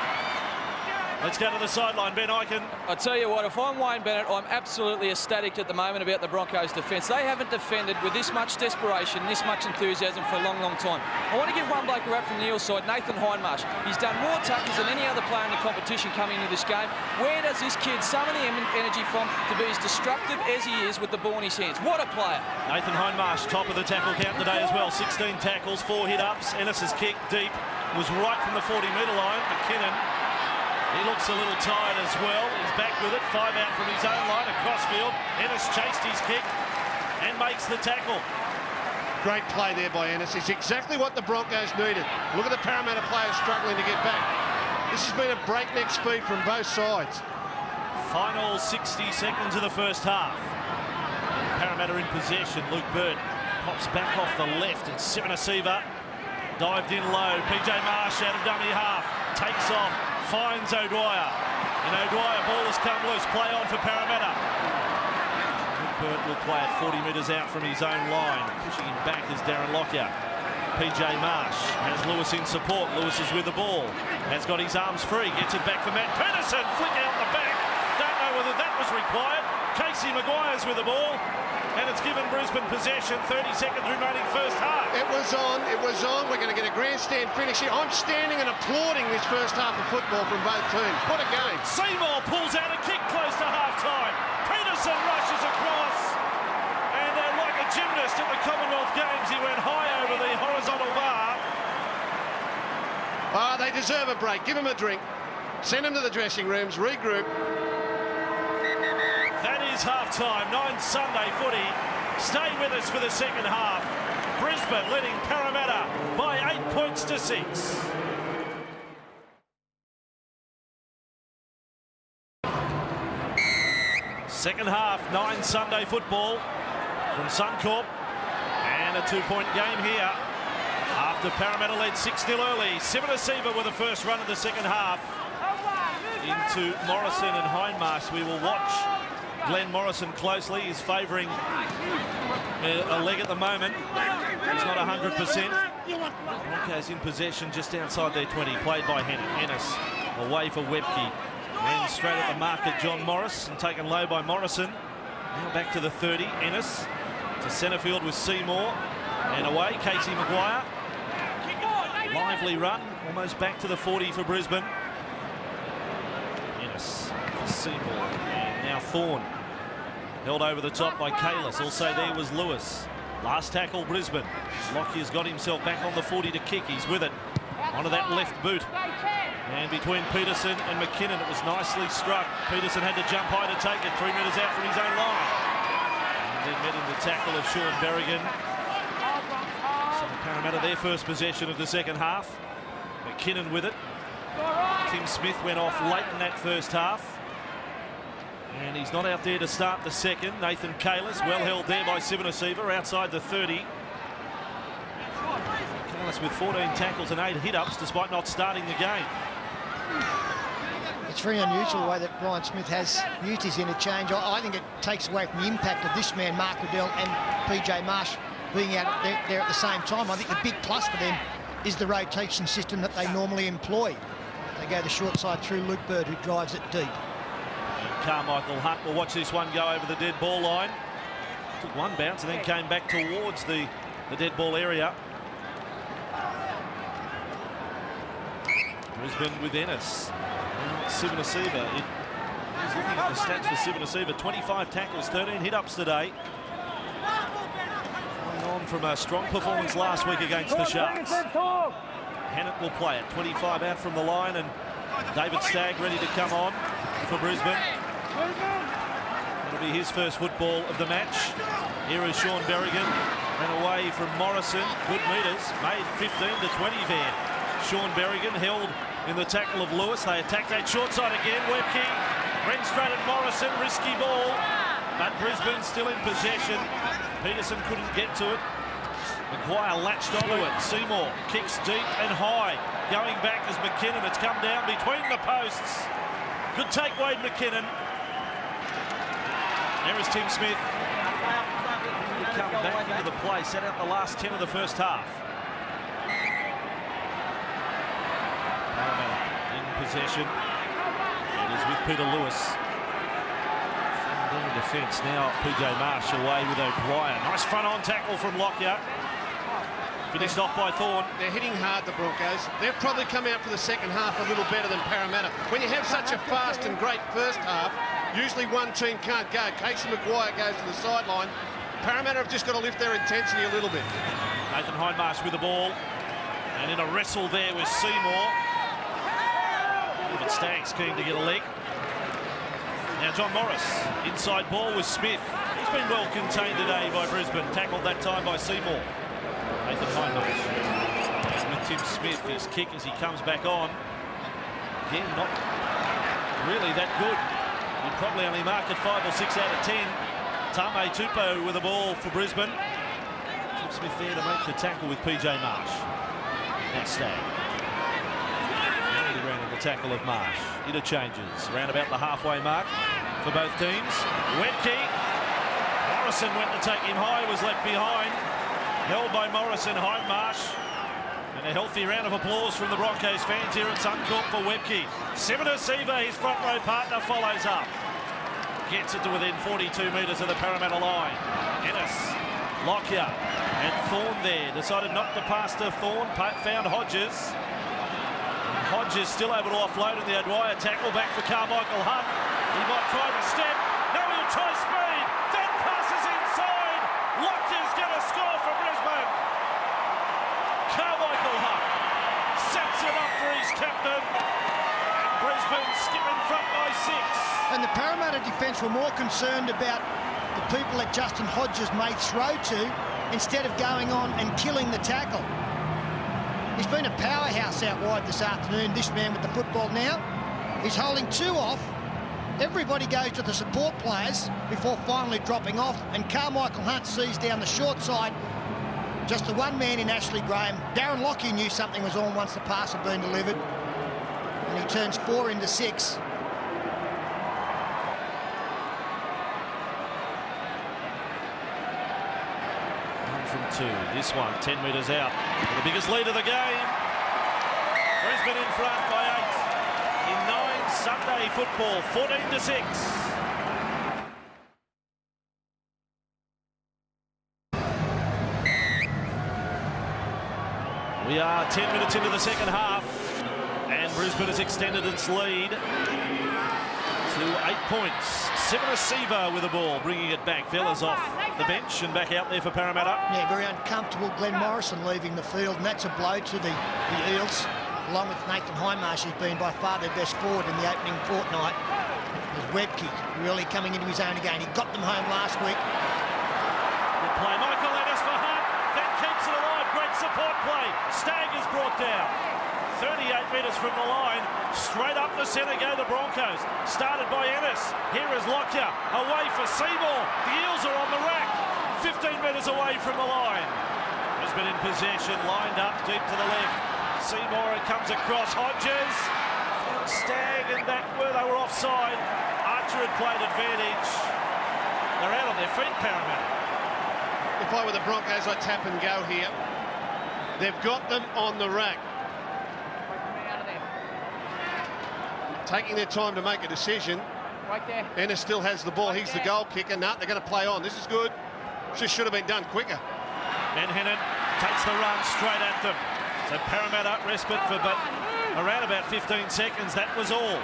Let's go to the sideline, Ben Eichen. I tell you what, if I'm Wayne Bennett, I'm absolutely ecstatic at the moment about the Broncos' defence. They haven't defended with this much desperation, this much enthusiasm for a long, long time. I want to give one bloke a rap from the Eels side, Nathan Hindmarsh. He's done more tackles than any other player in the competition coming into this game. Where does this kid summon the energy from to be as destructive as he is with the ball in his hands? What a player. Nathan Hindmarsh, top of the tackle count today as well. 16 tackles, 4 hit-ups. Ennis's kick deep was right from the 40-metre line. McKinnon, he looks a little tired as well. He's back with it. 5 out from his own line across field. Ennis chased his kick and makes the tackle. Great play there by Ennis. It's exactly what the Broncos needed. Look at the Parramatta players struggling to get back. This has been a breakneck speed from both sides. Final 60 seconds of the first half. Parramatta in possession. Luke Burt pops back off the left. It's Sivanasiva. Dived in low. PJ Marsh out of dummy half. Takes off. Finds O'Dwyer. And O'Dwyer, ball has come loose. Play on for Parramatta. Luke Burt will play it 40 metres out from his own line. Pushing him back is Darren Lockyer. PJ Marsh has Lewis in support. Lewis is with the ball. Has got his arms free. Gets it back for Matt Peterson. Flick out the back. Don't know whether that was required. Casey Maguire's with the ball. And it's given Brisbane possession. 30 seconds remaining first half. It was on. We're going to get a grandstand finish here. I'm standing and applauding this first half of football from both teams. What a game. Seymour pulls out a kick close to half-time. Peterson rushes across. And like a gymnast at the Commonwealth Games, he went high over the horizontal bar. They deserve a break. Give them a drink. Send them to the dressing rooms. Regroup. That is half-time. 9 Sunday footy. Stay with us for the second half. Brisbane leading Parramatta by 8 points to 6. Second half, 9 Sunday football from Suncorp. And a 2-point game here after Parramatta led 6-0 early. Sivanasiva with the first run of the second half. Into Morrison and Hindmarsh. We will watch Glenn Morrison closely. He's favouring a leg at the moment. He's not 100%. Broncos in possession just outside their 20. Played by Ennis. Away for Webke. And straight at the mark at John Morris and taken low by Morrison. Now back to the 30. Ennis to centre field with Seymour. And away, Casey Maguire. Lively run. Almost back to the 40 for Brisbane. Ennis for Seymour. And now Thorne. Held over the top by Kalis. Also there was Lewis. Last tackle, Brisbane. Lockyer's got himself back on the 40 to kick. He's with it. Onto that left boot. And between Peterson and McKinnon, it was nicely struck. Peterson had to jump high to take it. 3 metres out from his own line. And then met in the tackle of Sean Berrigan. So Parramatta, their first possession of the second half. McKinnon with it. Tim Smith went off late in that first half. And he's not out there to start the second. Nathan Kalis, well held there by Sivanasiva, outside the 30. Kalis with 14 tackles and 8 hit-ups, despite not starting the game. It's very unusual the way that Brian Smith has used his interchange. I think it takes away from the impact of this man, Mark Riddell, and PJ Marsh being out there at the same time. I think the big plus for them is the rotation system that they normally employ. They go the short side through Luke Bird, who drives it deep. Carmichael Hunt will watch this one go over the dead ball line. Took one bounce and then came back towards the dead ball area. Brisbane with Ennis. Sivanasiva. He's looking at the stats for Sivanasiva. 25 tackles, 13 hit-ups today. Following on from a strong performance last week against the Sharks. Hannett will play it. 25 out from the line, and David Stagg ready to come on for Brisbane. It'll be his first football of the match. Here is Sean Berrigan. Ran away from Morrison. Good metres. Made 15 to 20 there. Sean Berrigan held in the tackle of Lewis. They attack that short side again. Webke ran straight at Morrison. Risky ball. But Brisbane still in possession. Peterson couldn't get to it. Maguire latched onto it. Seymour kicks deep and high. Going back is McKinnon. It's come down between the posts. Good take, Wade McKinnon. There is Tim Smith. He come back into the play. Set out the last 10 of the first half. In possession. It is with Peter Lewis. In defence now. PJ Marsh away with O'Dwyer. Nice front-on tackle from Lockyer. Finished off by Thorne. They're hitting hard, the Broncos. They've probably come out for the second half a little better than Parramatta. When you have such a fast and great first half, usually one team can't go. Casey Maguire goes to the sideline. Parramatta have just got to lift their intensity a little bit. Nathan Hindmarsh with the ball. And in a wrestle there with Seymour. David Stagg's keen to get a leg. Now John Morris. Inside ball with Smith. He's been well contained today by Brisbane. Tackled that time by Seymour. Nathan Hindmarsh. With Tim Smith, his kick as he comes back on. Again, not really that good. He'd probably only mark it 5 or 6 out of 10. Tame Tupou with the ball for Brisbane. Tim Smith there to make the tackle with PJ Marsh. Now Stagg. Nearly around in the tackle of Marsh. Interchanges around about the halfway mark for both teams. Webke. Morrison went to take him high, was left behind. Held by Morrison. Hindmarsh. And a healthy round of applause from the Broncos fans here at Suncorp for Webke. Sivanasiva, his front row partner, follows up. Gets it to within 42 metres of the Parramatta line. Ennis, Lockyer, and Thorne there. Decided not to pass to Thorne. Found Hodges. And Hodges still able to offload in the O'Dwyer tackle. Back for Carmichael Hunt. He might try to step. No, he'll try speed. Then passes inside. Lockyer's going to score for Brisbane. Carmichael Hunt sets it up for his captain. And Brisbane skip in front by 6. And the Parramatta defence were more concerned about the people that Justin Hodges may throw to instead of going on and killing the tackle. He's been a powerhouse out wide this afternoon, this man with the football now. He's holding 2 off. Everybody goes to the support players before finally dropping off, and Carmichael Hunt sees down the short side just the one man in Ashley Graham. Darren Lockyer knew something was on once the pass had been delivered, and he turns 4 into 6. From 2. This one 10 metres out. The biggest lead of the game. Brisbane in front by 8 in 9 Sunday football. 14 to 6. We are 10 minutes into the second half, and Brisbane has extended its lead to 8 points. Sivanasiva with the ball, bringing it back. Vella's off the bench and back out there for Parramatta. Yeah, very uncomfortable. Glenn Morrison leaving the field, and that's a blow to the Eels, along with Nathan Hindmarsh, who's been by far their best forward in the opening fortnight. There's Webke really coming into his own again. He got them home last week. Good play. Michael Ennis for Hunt. That keeps it alive. Great support play. Stagg is brought down. 38 metres from the line. Straight up the centre go the Broncos. Started by Ennis. Here is Lockyer. Away for Seymour. The Eels are on the rack. 15 metres away from the line. Brisbane in possession. Lined up deep to the left. Seymour, it comes across. Hodges. Stagg and that where they were offside. Archer had played advantage. They're out on their feet, Parramatta. If I were the Broncos, I'd tap and go here. They've got them on the rack. Taking their time to make a decision. Right there. Ennis still has the ball. He's the goal kicker. No, they're going to play on. This is good. Just should have been done quicker. Menhennan takes the run straight at them. So Parramatta respite for but around about 15 seconds. That was all.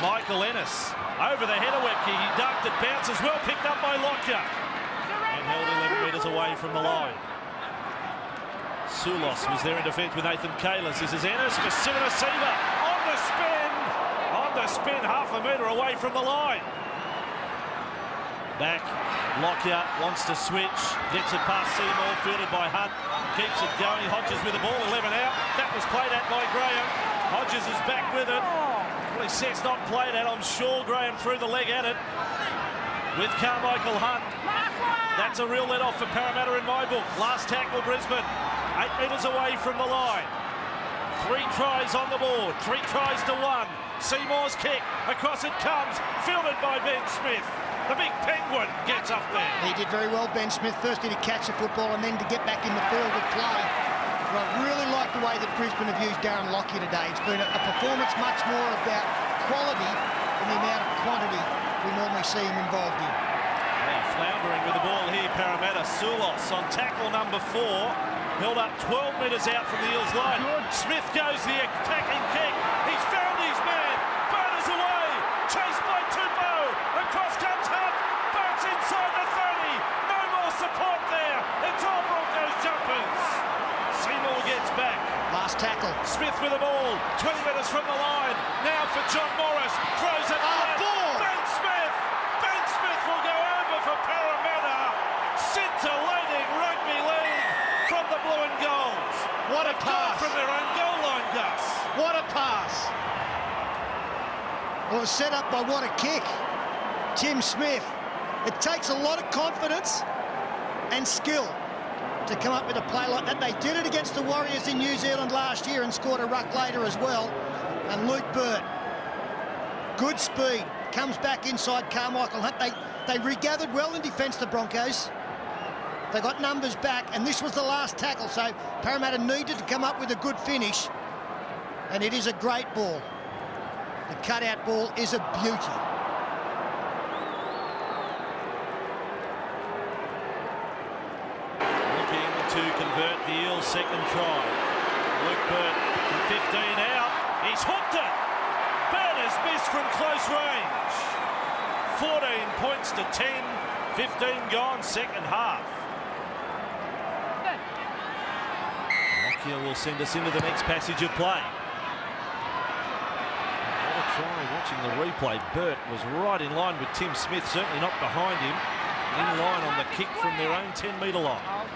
Michael Ennis over the head of Webke. He ducked it, bounces well, picked up by Lockyer. And held 11 metres away from the line. Sulos was there in defence with Nathan Kalis. This is Ennis for Siva on the spin. On the spin, half a metre away from the line. Back, Lockyer wants to switch, gets it past Seymour, fielded by Hunt, keeps it going. Hodges with the ball, 11 out. That was played at by Graham. Hodges is back with it. Well, he says not played at. I'm sure Graham threw the leg at it with Carmichael Hunt. That's a real let-off for Parramatta in my book. Last tackle, Brisbane, 8 metres away from the line. 3 tries on the board, 3 tries to 1. Seymour's kick, across it comes, fielded by Ben Smith. The big penguin gets up there. He did very well, Ben Smith, firstly to catch the football and then to get back in the field of play. But I really like the way that Brisbane have used Darren Lockyer today. It's been a performance much more about quality than the amount of quantity we normally see him involved in. Now floundering with the ball here, Parramatta. Sulos on tackle number 4. Held up 12 metres out from the Eels line. Smith goes the attacking kick. He's found his man. Burners away. Chased by Tupou. Across comes Hunt. Burns inside the 30. No more support there. It's all Broncos jumpers. Seymour gets back. Last tackle. Smith with the ball. 20 metres from the line. Now for John Morris. Throws it flat. Ben Smith. Ben Smith will go over for Parramatta. Scintillating rugby league from the blue and golds. What a pass from their own goal line, Gus. What a pass. Well, it was set up by what a kick. Tim Smith. It takes a lot of confidence and skill to come up with a play like that. They did it against the Warriors in New Zealand last year and scored a ruck later as well. And Luke Burt, good speed, comes back inside Carmichael Hunt. They regathered well in defence, the Broncos. They got numbers back, and this was the last tackle, so Parramatta needed to come up with a good finish, and it is a great ball. The cutout ball is a beauty. Looking to convert the Eels' second try. Luke Burt from 15 out. He's hooked it. Burt has missed from close range. 14 points to 10. 15 gone, second half. Lockyer will send us into the next passage of play. What a try, watching the replay. Burt was right in line with Tim Smith, certainly not behind him. In line on the kick from their own 10-metre line.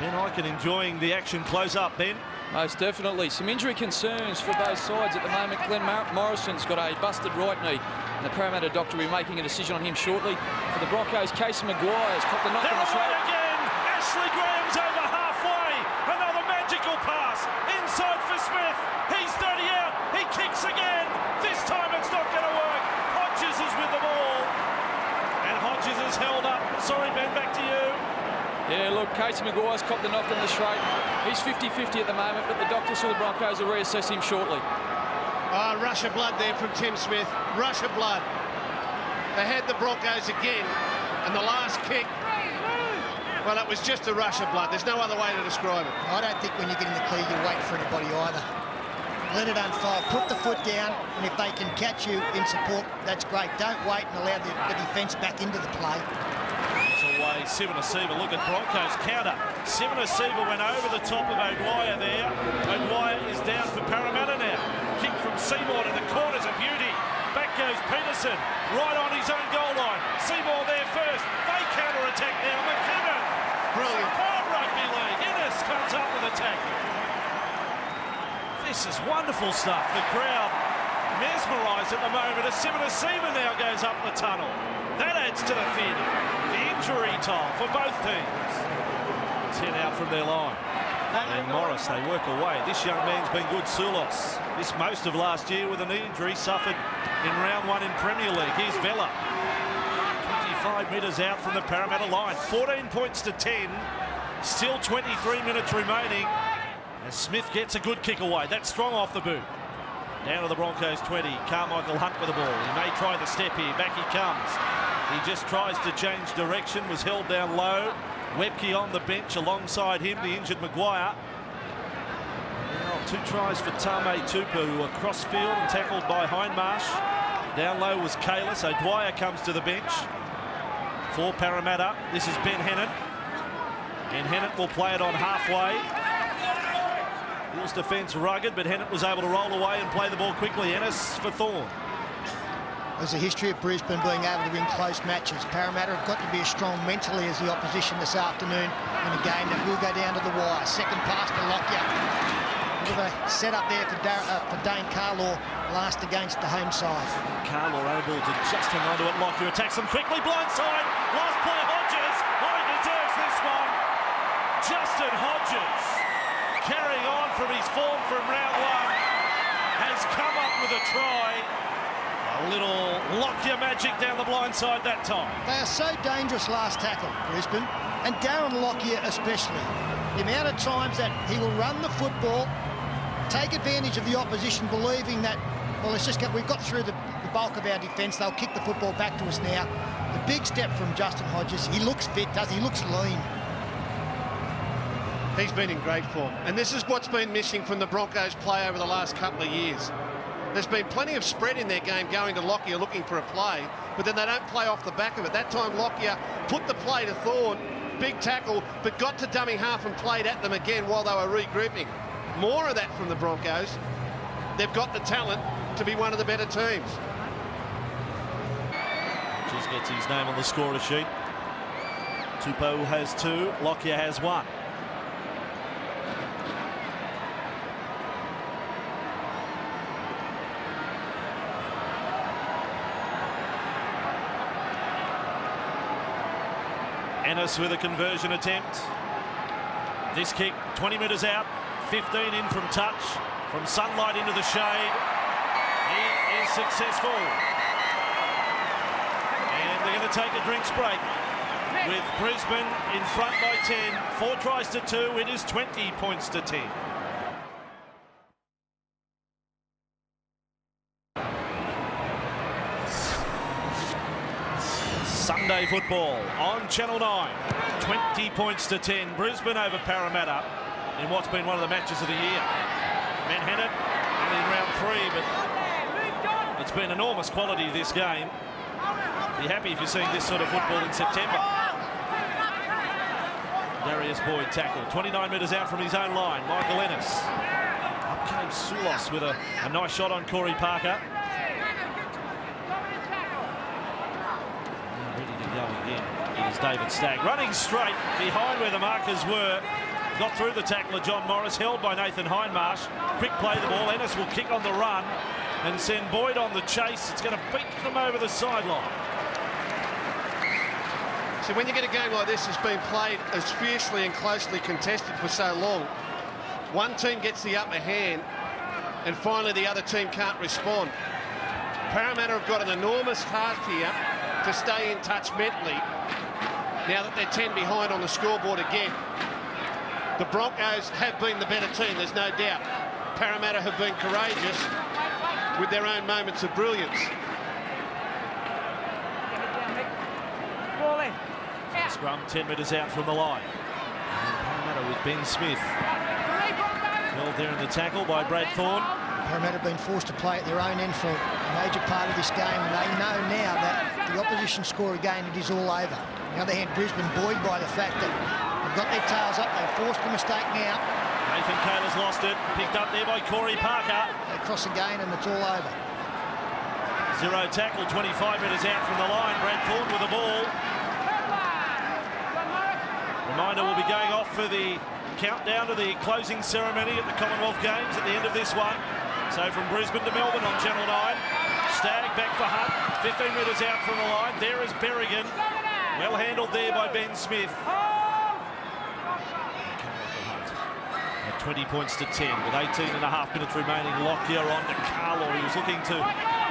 Ben Ikin enjoying the action close up, Ben. Most definitely. Some injury concerns for both sides at the moment. Glenn Morrison's got a busted right knee, and the Parramatta doctor will be making a decision on him shortly. For the Broncos, Casey Maguire's caught the knock on the throat. Again, Ashley Graham's over halfway. Another magical pass inside for Smith. He's 30 out. He kicks again. This time it's not going to work. Hodges is with the ball, and Hodges is held up. Sorry, Ben, back to you. Yeah, look, Casey Maguire's copped the knock on the straight. He's 50-50 at the moment, but the doctor saw the Broncos will reassess him shortly. Rush of blood there from Tim Smith. Rush of blood. They had the Broncos again, and the last kick, well, it was just a rush of blood. There's no other way to describe it. I don't think when you get in the clear, you wait for anybody either. Let it unfold. Put the foot down, and if they can catch you in support, that's great. Don't wait and allow the defence back into the play. Away, Siva. Look at Broncos counter. Siva went over the top of O'Dwyer there. O'Dwyer is down for Parramatta now. Kick from Seymour to the corner's a beauty. Back goes Peterson, right on his own goal line. Seymour there first. They counter-attack now. McKinnon. Brilliant. Superb rugby league. Ennis comes up with a tackle. This is wonderful stuff. The crowd mesmerised at the moment as Siva now goes up the tunnel. That adds to the theatre. The injury toll for both teams. 10 out from their line. And Morris, they work away. This young man's been good. Sulos missed most of last year with a knee injury suffered in round 1 in Premier League. Here's Vella. 25 metres out from the Parramatta line. 14 points to 10. Still 23 minutes remaining. As Smith gets a good kick away. That's strong off the boot. Down to the Broncos 20. Carmichael Hunt with the ball. He may try the step here. Back he comes. He just tries to change direction. Was held down low. Webke on the bench alongside him, the injured Maguire. Now 2 tries for Tame Tupu, who were cross-field and tackled by Hindmarsh. Down low was Kalis. O'Dwyer comes to the bench for Parramatta. This is Ben Hennett. And Hennett will play it on halfway. Eels defence rugged, but Hennett was able to roll away and play the ball quickly. Ennis for Thorne. There's a history of Brisbane being able to win close matches. Parramatta have got to be as strong mentally as the opposition this afternoon in a game that will go down to the wire. Second pass to Lockyer. Bit of a set-up there for Dane Carlaw last against the home side. Carlaw able to just hang on to it. Lockyer attacks him quickly. Blindside. Last play, Hodges. Oh, he deserves this one. Justin Hodges, carrying on from his form from round 1, has come up with a try. A little Lockyer magic down the blind side that time. They are so dangerous last tackle, Brisbane, and Darren Lockyer especially. The amount of times that he will run the football, take advantage of the opposition, believing that, well, it's just we've got through the bulk of our defence, they'll kick the football back to us now. The big step from Justin Hodges. He looks fit, does he? He looks lean. He's been in great form. And this is what's been missing from the Broncos' play over the last couple of years. There's been plenty of spread in their game going to Lockyer looking for a play, but then they don't play off the back of it. That time Lockyer put the play to Thorne, big tackle, but got to dummy half and played at them again while they were regrouping. More of that from the Broncos. They've got the talent to be one of the better teams. Just gets his name on the scorer sheet. Tupou has 2, Lockyer has 1. Ennis with a conversion attempt. This kick 20 metres out, 15 in from touch, from sunlight into the shade. He is successful. And they're going to take a drinks break with Brisbane in front by 10. 4 tries to 2, it is 20 points to 10. Sunday football on Channel 9. 20 points to 10. Brisbane over Parramatta in what's been one of the matches of the year. Manhattan only in round 3, but it's been enormous quality this game. Be happy if you're seeing this sort of football in September. Darius Boyd tackle. 29 metres out from his own line. Michael Ennis. Up came Sulos with a nice shot on Corey Parker. Here's David Stagg running straight behind where the markers were. Got through the tackler, John Morris, held by Nathan Hindmarsh. Quick play the ball. Ennis will kick on the run and send Boyd on the chase. It's going to beat them over the sideline. So when you get a game like this that's been played as fiercely and closely contested for so long, one team gets the upper hand and finally the other team can't respond. Parramatta have got an enormous task here to stay in touch mentally now that they're 10 behind on the scoreboard again. The Broncos have been the better team, there's no doubt. Parramatta have been courageous with their own moments of brilliance. Scrum 10 metres out from the line. And Parramatta with Ben Smith. Held there in the tackle by Brad Thorne. Parramatta have been forced to play at their own end for a major part of this game, and they know now that the opposition score again, it is all over. On the other hand, Brisbane buoyed by the fact that they've got their tails up, they've forced the mistake now. Nathan Kaler's lost it, picked up there by Corey Parker. They cross again and it's all over. Zero tackle, 25 metres out from the line. Brad Thorne with the ball. Reminder will be going off for the countdown to the closing ceremony at the Commonwealth Games at the end of this one. So from Brisbane to Melbourne on Channel 9. Stagg back for Hunt, 15 metres out from the line. There is Berrigan. Well handled there by Ben Smith. 20 points to 10 with 18.5 minutes remaining. Lockyer on to Carlaw. He was looking to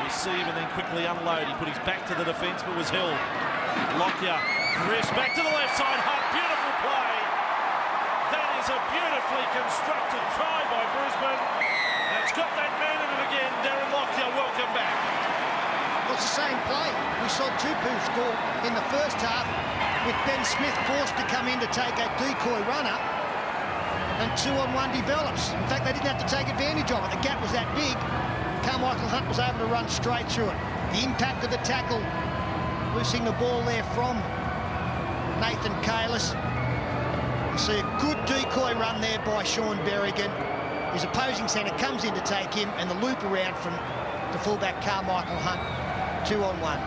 receive and then quickly unload. He put his back to the defence but was held. Lockyer drifts back to the left side. Hunt, beautiful play. That is a beautifully constructed try by Brisbane. And it's got that man in it again. Darren Lockyer, welcome back. Well, it's the same play. We saw Tupu score in the first half with Ben Smith forced to come in to take a decoy runner, and 2-on-1 develops. In fact, they didn't have to take advantage of it. The gap was that big. Carmichael Hunt was able to run straight through it. The impact of the tackle, losing the ball there from Nathan Kalis. You see a good decoy run there by Sean Berrigan. His opposing centre comes in to take him, and the loop around from the fullback Carmichael Hunt. 2-on-1.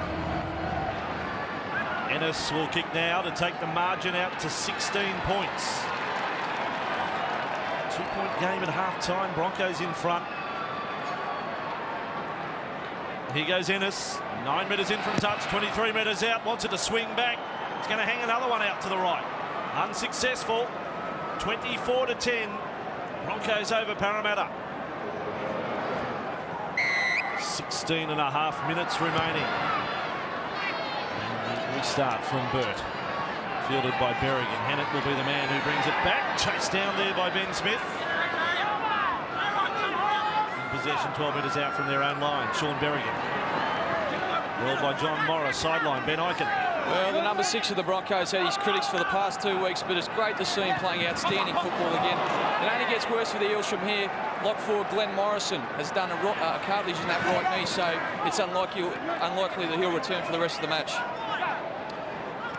Ennis will kick now to take the margin out to 16 points. 2-point game at half-time. Broncos in front. Here goes Ennis. 9 metres in from touch, 23 metres out. Wants it to swing back. He's going to hang another one out to the right. Unsuccessful. 24 to 10. Broncos over Parramatta. 16.5 minutes remaining. And we start from Burt. Fielded by Berrigan. Hannett will be the man who brings it back. Chased down there by Ben Smith. In possession, 12 metres out from their own line. Sean Berrigan. Whirled by John Morris. Sideline, Ben Eichen. Well, the number 6 of the Broncos had his critics for the past 2 weeks, but it's great to see him playing outstanding football again. It only gets worse for the Eels from here. Lock forward Glenn Morrison has done a cartilage in that right knee, so it's unlikely that he'll return for the rest of the match.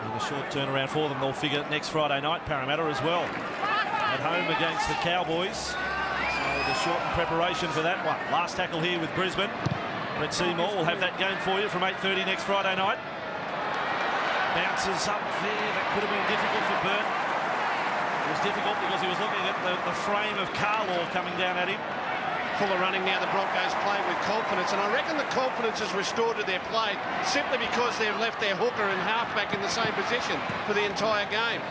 And a short turnaround for them. They'll figure next Friday night, Parramatta as well. At home against the Cowboys. So the shortened preparation for that one. Last tackle here with Brisbane. Brett Seymour will have that game for you from 8:30 next Friday night. Bounces up there. That could have been difficult for Burt. It was difficult because he was looking at the frame of Carlaw coming down at him. Full of running now, the Broncos playing with confidence, and I reckon the confidence is restored to their play simply because they've left their hooker and halfback in the same position for the entire game.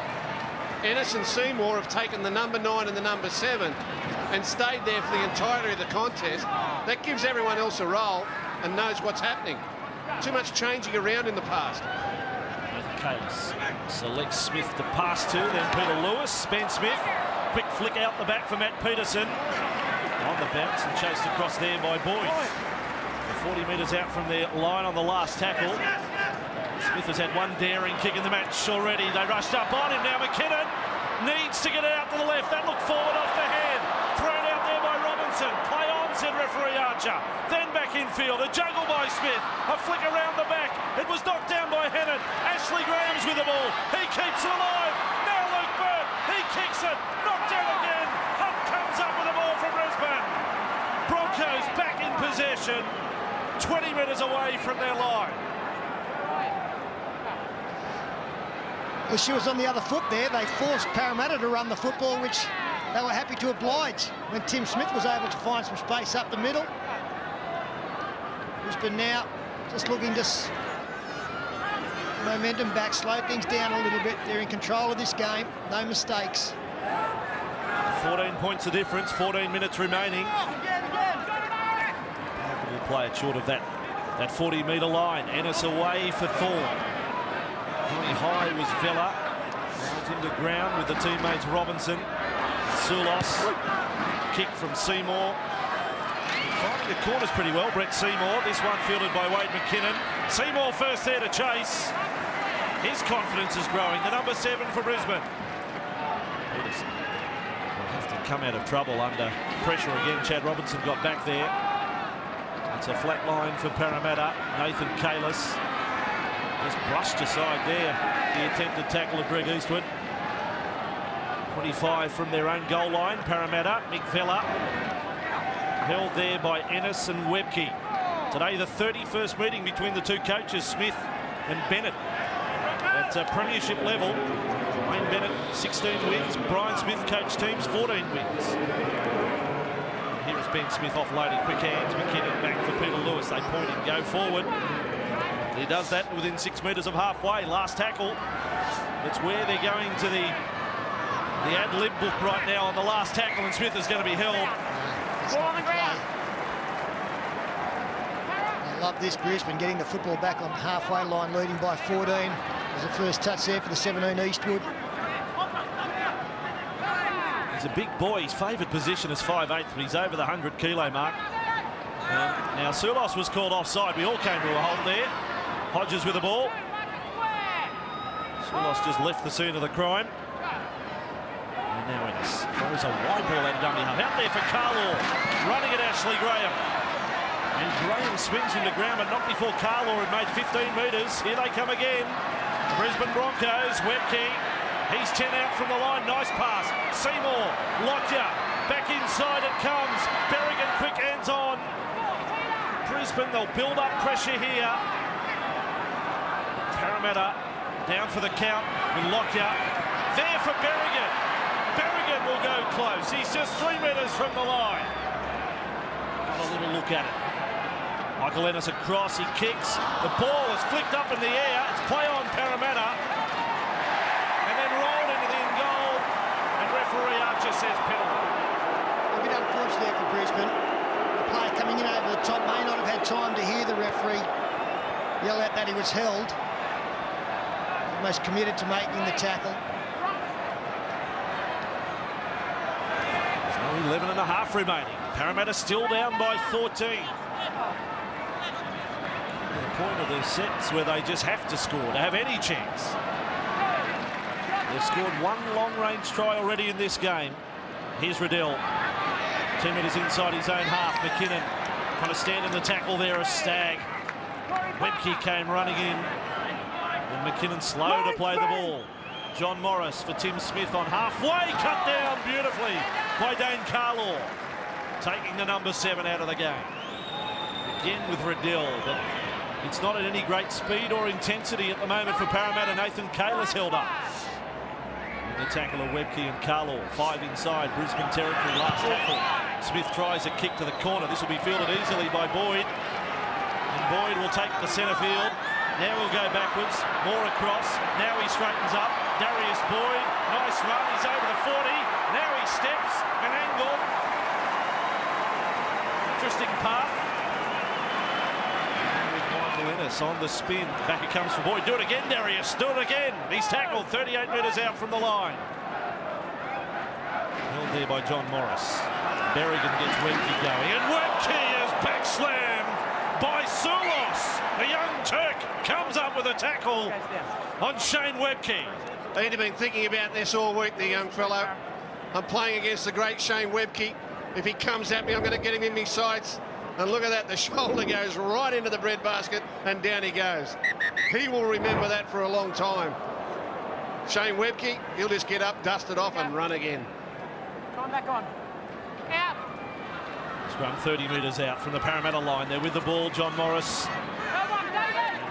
Ennis and Seymour have taken the number 9 and the number 7 and stayed there for the entirety of the contest. That gives everyone else a role and knows what's happening. Too much changing around in the past. Kalis selects Smith to pass to, then Peter Lewis. Ben Smith, quick flick out the back for Matt Peterson. On the bounce and chased across there by Boyd. 40 metres out from their line on the last tackle. Smith has had one daring kick in the match already. They rushed up on him. Now McKinnon needs to get out to the left. That looked forward off the head. Thrown out there by Robinson. Play on, said referee Archer. Then back infield. A juggle by Smith. A flick around the back. It was knocked down by Hennett. Ashley Graham's with the ball. He keeps it alive. Now Luke Burt. He kicks it. Knocked down again. Hunt comes up with the ball from Brisbane. Broncos back in possession. 20 metres away from their line. Well, she was on the other foot there. They forced Parramatta to run the football, which they were happy to oblige when Tim Smith was able to find some space up the middle. Brisbane now just looking to momentum back, slow things down a little bit. They're in control of this game. No mistakes. 14 points the difference, 14 minutes remaining. We'll play it short of that 40-metre line. Ennis away for Thorne. Really high was Vella. Out into ground with the teammates Robinson. Sulos. Kick from Seymour. Finding the corners pretty well, Brett Seymour. This one fielded by Wade McKinnon. Seymour first there to chase. His confidence is growing. The number 7 for Brisbane. Peterson will have to come out of trouble under pressure again. Chad Robinson got back there. It's a flat line for Parramatta. Nathan Kalis just brushed aside there the attempted tackle of Greg Eastwood. 25 from their own goal line. Parramatta, Mick Vella held there by Ennis and Webke. Today the 31st meeting between the two coaches, Smith and Bennett. At premiership level, Wayne Bennett 16 wins, Brian Smith coached teams 14 wins. Here is Ben Smith offloading, quick hands, McKinnon back for Peter Lewis. They point and go forward. He does that within 6 metres of halfway. Last tackle. That's where they're going to the The ad-lib book right now on the last tackle, and Smith is going to be held. Ball on the ground. I love this, Brisbane getting the football back on the halfway line, leading by 14. There's the first touch there for the 17 Eastwood. He's a big boy. His favoured position is 5'8", but he's over the 100-kilo mark. Now Sulos was called offside. We all came to a halt there. Hodges with the ball. Sulos just left the scene of the crime. And now it's throws a wide ball out of dummy half. Out there for Carlaw, running at Ashley Graham. And Graham swings into ground, but not before Carlaw had made 15 metres. Here they come again. Brisbane Broncos, Webke. He's 10 out from the line. Nice pass. Seymour, Lockyer. Back inside it comes. Berrigan, quick hands on. Brisbane, they'll build up pressure here. Parramatta down for the count with Lockyer. There for Berrigan. Berrigan will go close. He's just 3 metres from the line. Have a little look at it. Michael Ennis across, he kicks. The ball is flicked up in the air. It's play on Parramatta. And then rolled into the in goal. And referee Archer says penalty. A bit unfortunate there for Brisbane. The player coming in over the top may not have had time to hear the referee yell out that he was held. Almost committed to making the tackle. So 11 and a half remaining. Parramatta still down by 14. The point of their sets where they just have to score to have any chance. They've scored one long-range try already in this game. Here's Riddell. 10 metres inside his own half. McKinnon trying to stand in the tackle there as Stagg. Webke came running in. And McKinnon slow to play the ball. John Morris for Tim Smith on halfway. Cut down beautifully by Dane Carlaw. Taking the number 7 out of the game. Again with Riddell, but it's not at any great speed or intensity at the moment for Parramatta. Nathan Kalis held up. And the tackle of Webke and Carlaw. 5 inside Brisbane territory, last tackle. Smith tries a kick to the corner. This will be fielded easily by Boyd. And Boyd will take the centre field. Now we'll go backwards. More across. Now he straightens up. Darius Boyd. Nice run. He's over the 40. Now he steps. An angle. Interesting path. And with Michael Ennis on the spin. Back it comes for Boyd. Do it again, Darius. Do it again. He's tackled 38 metres out from the line. Held there by John Morris. Berrigan gets Webke going. And Webke is backslammed by Sulos. The young Turk comes up with a tackle on Shane Webke. He'd been thinking about this all week, the young fellow. I'm playing against the great Shane Webke. If he comes at me, I'm going to get him in my sights. And look at that, the shoulder goes right into the breadbasket and down he goes. He will remember that for a long time. Shane Webke, he'll just get up, dust it off and run again. Time back on. Out. He's run 30 metres out from the Parramatta line. They're with the ball, John Morris.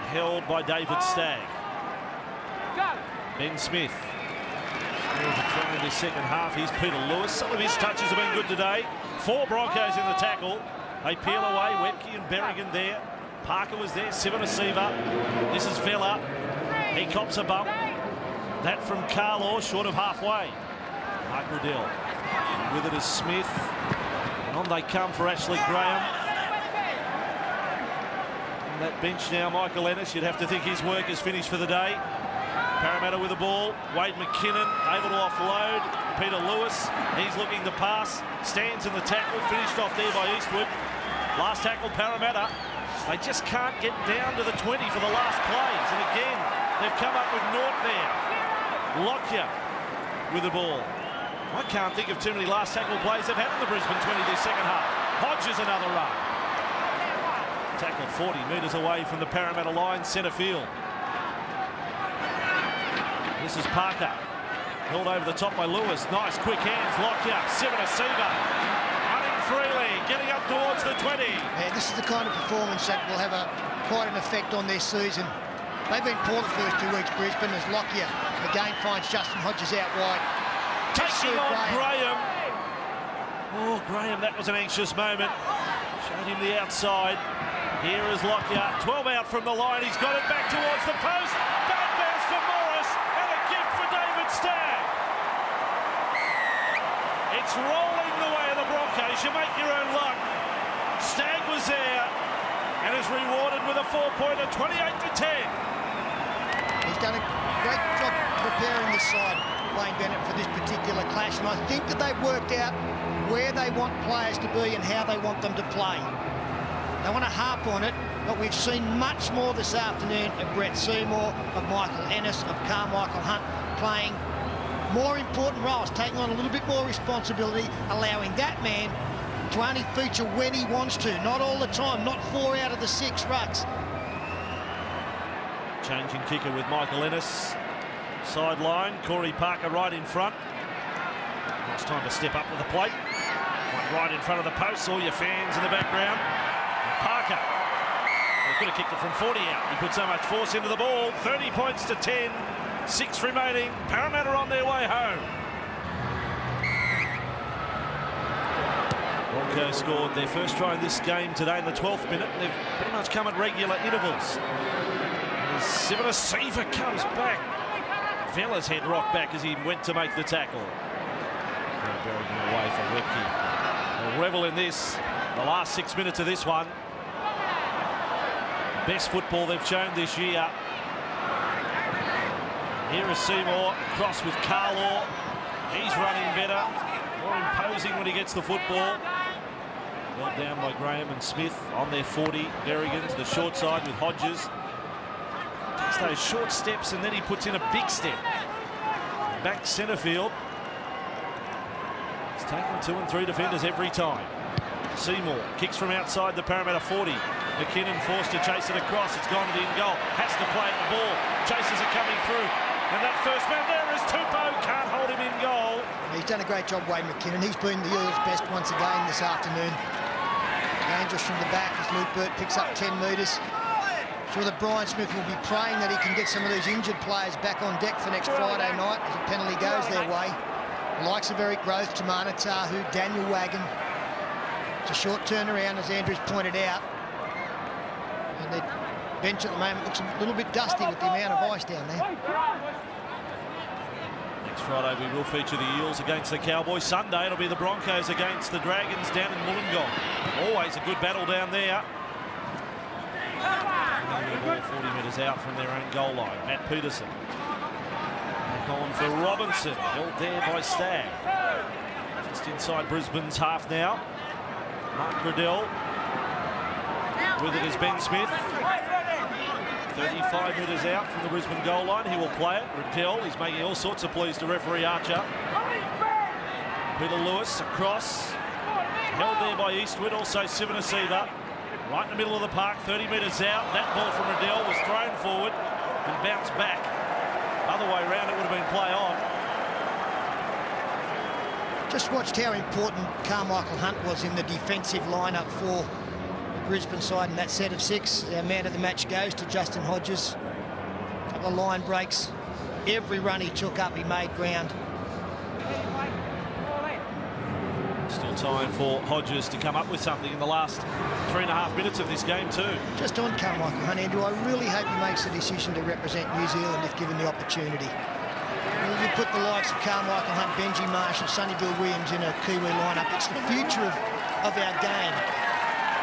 Held by David Stagg. Go. Ben Smith. Scores a try in the second half. Here's Peter Lewis. Some of his touches have been good today. 4 Broncos in the tackle. They peel away. Webke and Berrigan there. Parker was there. Sivanasiva. This is Vella. He cops a bump. That from Carlaw, short of halfway. Mark Riddell. With it is Smith. And on they come for Ashley Graham. That bench now, Michael Ennis, you'd have to think his work is finished for the day. Parramatta with the ball. Wade McKinnon able to offload. Peter Lewis, he's looking to pass. Stands in the tackle, finished off there by Eastwood. Last tackle, Parramatta. They just can't get down to the 20 for the last plays. And again, they've come up with naught there. Lockyer with the ball. I can't think of too many last tackle plays they've had in the Brisbane 20 this second half. Hodges another run. Tackled 40 metres away from the Parramatta line, centre field. This is Parker. Held over the top by Lewis. Nice quick hands. Lockyer. Sivanasiva. Running freely. Getting up towards the 20. Yeah, this is the kind of performance that will have quite an effect on their season. They've been poor the first 2 weeks, Brisbane, as Lockyer again finds Justin Hodges out wide. Taking on Graham. Oh, Graham, that was an anxious moment. Showed him the outside. Here is Lockyer, 12 out from the line. He's got it back towards the post. Bad bounce for Morris and a gift for David Stagg. It's rolling the way of the Broncos. You make your own luck. Stagg was there and is rewarded with a 4-pointer, 28-10. He's done a great job preparing this side, Wayne Bennett, for this particular clash, and I think that they've worked out where they want players to be and how they want them to play. They want to harp on it, but we've seen much more this afternoon of Brett Seymour, of Michael Ennis, of Carmichael Hunt playing more important roles, taking on a little bit more responsibility, allowing that man to only feature when he wants to, not all the time, not 4 out of the 6 rucks. Changing kicker with Michael Ennis. Sideline, Corey Parker right in front. It's time to step up to the plate. One right in front of the post, all your fans in the background. And Parker, he could have kicked it from 40 out. He put so much force into the ball. 30 points to 10, 6 remaining. Parramatta on their way home. Broncos scored their first try in this game today in the 12th minute. They've pretty much come at regular intervals. Sivana Siva comes back. Vella's head rocked back as he went to make the tackle. Berrigan away for Webke. They'll revel in this. The last 6 minutes of this one. Best football they've shown this year. Here is Seymour, cross with Carlaw. He's running better, more imposing when he gets the football. Well down by Graham and Smith on their 40. Berrigan to the short side with Hodges. Takes those short steps and then he puts in a big step. Back centre field. He's taking 2 and 3 defenders every time. Seymour kicks from outside the Parramatta 40. McKinnon forced to chase it across. It's gone to the in goal. Has to play the ball. Chasers are coming through. And that first man there is Tupou. Can't hold him in goal. He's done a great job, Wayne McKinnon. He's been the Eels' best once again this afternoon. Dangerous from the back as Luke Burt picks up 10 metres. Sure that Brian Smith will be praying that he can get some of these injured players back on deck for next Friday night as a penalty goes their way. The likes of Eric Growth, Tamana Tahu, Daniel Wagon. It's a short turnaround, as Andrew's pointed out. And the bench at the moment looks a little bit dusty with the amount of ice down there. Next Friday we will feature the Eels against the Cowboys. Sunday it'll be the Broncos against the Dragons down in Wollongong. Always a good battle down there. The ball 40 metres out from their own goal line. Matt Peterson. Back on for Robinson. Held there by Stagg. Just inside Brisbane's half now. Mark Riddell. With it is Ben Smith. 35 metres out from the Brisbane goal line. He will play it. Riddell, he's making all sorts of pleas to referee Archer. Peter Lewis across. Held there by Eastwood. Also Sivana Siva. Right in the middle of the park, 30 metres out. That ball from Riddell was thrown forward and bounced back. Other way around, it would have been play on. Just watched how important Carmichael Hunt was in the defensive lineup for the Brisbane side in that set of 6. Our man of the match goes to Justin Hodges. A couple of line breaks. Every run he took up, he made ground. Still time for Hodges to come up with something in the last 3.5 minutes of this game too. Just on Carmichael Hunt, Andrew, I really hope he makes the decision to represent New Zealand if given the opportunity. You put the likes of Carmichael Hunt, Benji Marshall, Sonny Bill Williams in a Kiwi lineup. It's the future of our game.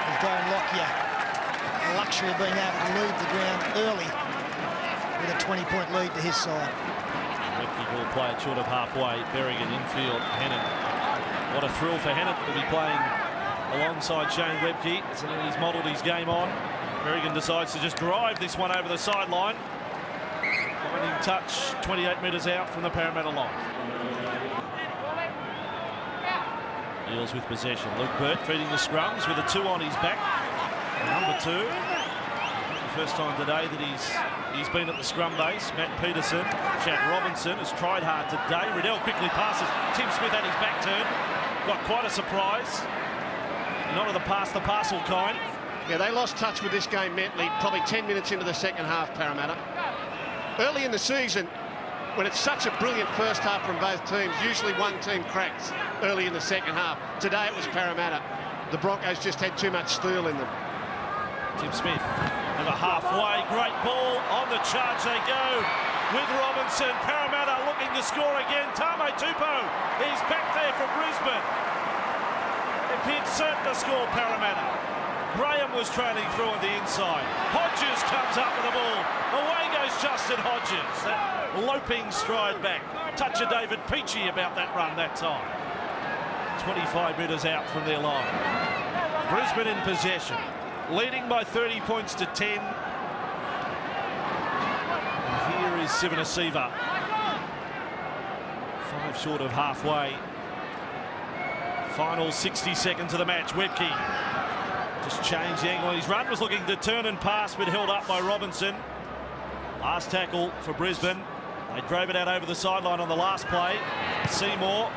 With Darren Lockyer, the luxury of being able to leave the ground early with a 20-point lead to his side. Webke will play it short of halfway. Berrigan infield. Hannon. What a thrill for Hannon to be playing alongside Shane Webke. So he's modelled his game on. Berrigan decides to just drive this one over the sideline. Finding touch 28 metres out from the Parramatta line. Eels with possession. Luke Burt feeding the scrums with a 2 on his back. Number 2. The first time today that he's been at the scrum base. Matt Peterson. Chad Robinson has tried hard today. Riddell quickly passes. Tim Smith had his back turned. Got quite a surprise. Not of the pass the parcel kind. Yeah, they lost touch with this game mentally probably 10 minutes into the second half, Parramatta. Early in the season, when it's such a brilliant first half from both teams, usually one team cracks early in the second half. Today it was Parramatta. The Broncos just had too much steel in them. Tim Smith over halfway. Great ball. On the charge they go with Robinson. Parramatta looking to score again. Tame Tupou He's back there for Brisbane. Appeared certain to score Parramatta. Graham was trailing through on the inside. Hodges comes up with the ball. Away goes Justin Hodges. That loping stride back. Touch of David Peachy about that run that time. 25 metres out from their line. Brisbane in possession. Leading by 30 points to 10. And here is Sivanasiva. 5 short of halfway. Final 60 seconds of the match. Webke just changed the angle on his run. Was looking to turn and pass, but held up by Robinson. Last tackle for Brisbane. They drove it out over the sideline on the last play. Seymour.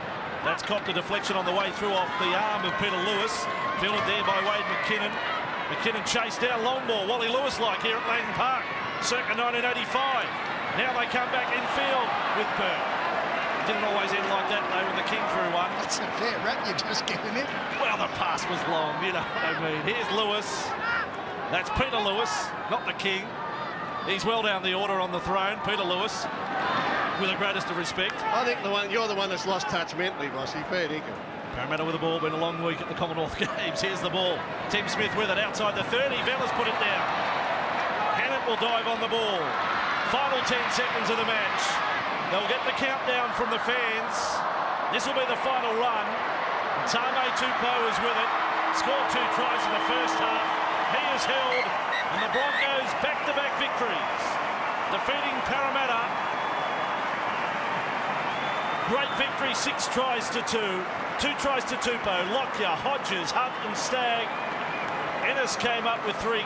That's copped a deflection on the way through off the arm of Peter Lewis. Fielded there by Wade McKinnon. McKinnon chased down long ball. Wally Lewis-like here at Langton Park. Circa 1985. Now they come back in field with Burt. Didn't always end like that though when the King threw one. That's a fair rap you've just given him. Well, the pass was long, you know what I mean. Here's Lewis. That's Peter Lewis, not the King. He's well down the order on the throne, Peter Lewis, with the greatest of respect. I think you're the one that's lost touch mentally, Bossy. Fair dinkum. Parramatta with the ball, been a long week at the Commonwealth Games. Here's the ball. Tim Smith with it outside the 30. Vella's put it down. Hannett will dive on the ball. Final 10 seconds of the match. They'll get the countdown from the fans. This will be the final run. Tame Tupou is with it. Scored 2 tries in the first half. He is held, and the Broncos back-to-back victories, defeating Parramatta. Great victory, 6 tries to 2. 2 tries to Tupou, Lockyer, Hodges, Hunt and Stagg. Ennis came up with 2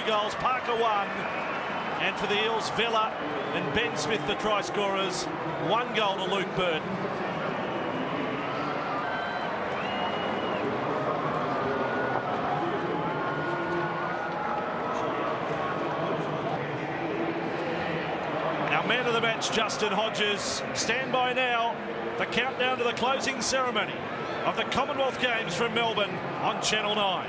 goals, Parker 1. And for the Eels, Vella and Ben Smith, the try scorers. 1 goal to Luke Burt. Our man of the match, Justin Hodges. Stand by now. The countdown to the closing ceremony of the Commonwealth Games from Melbourne on Channel 9.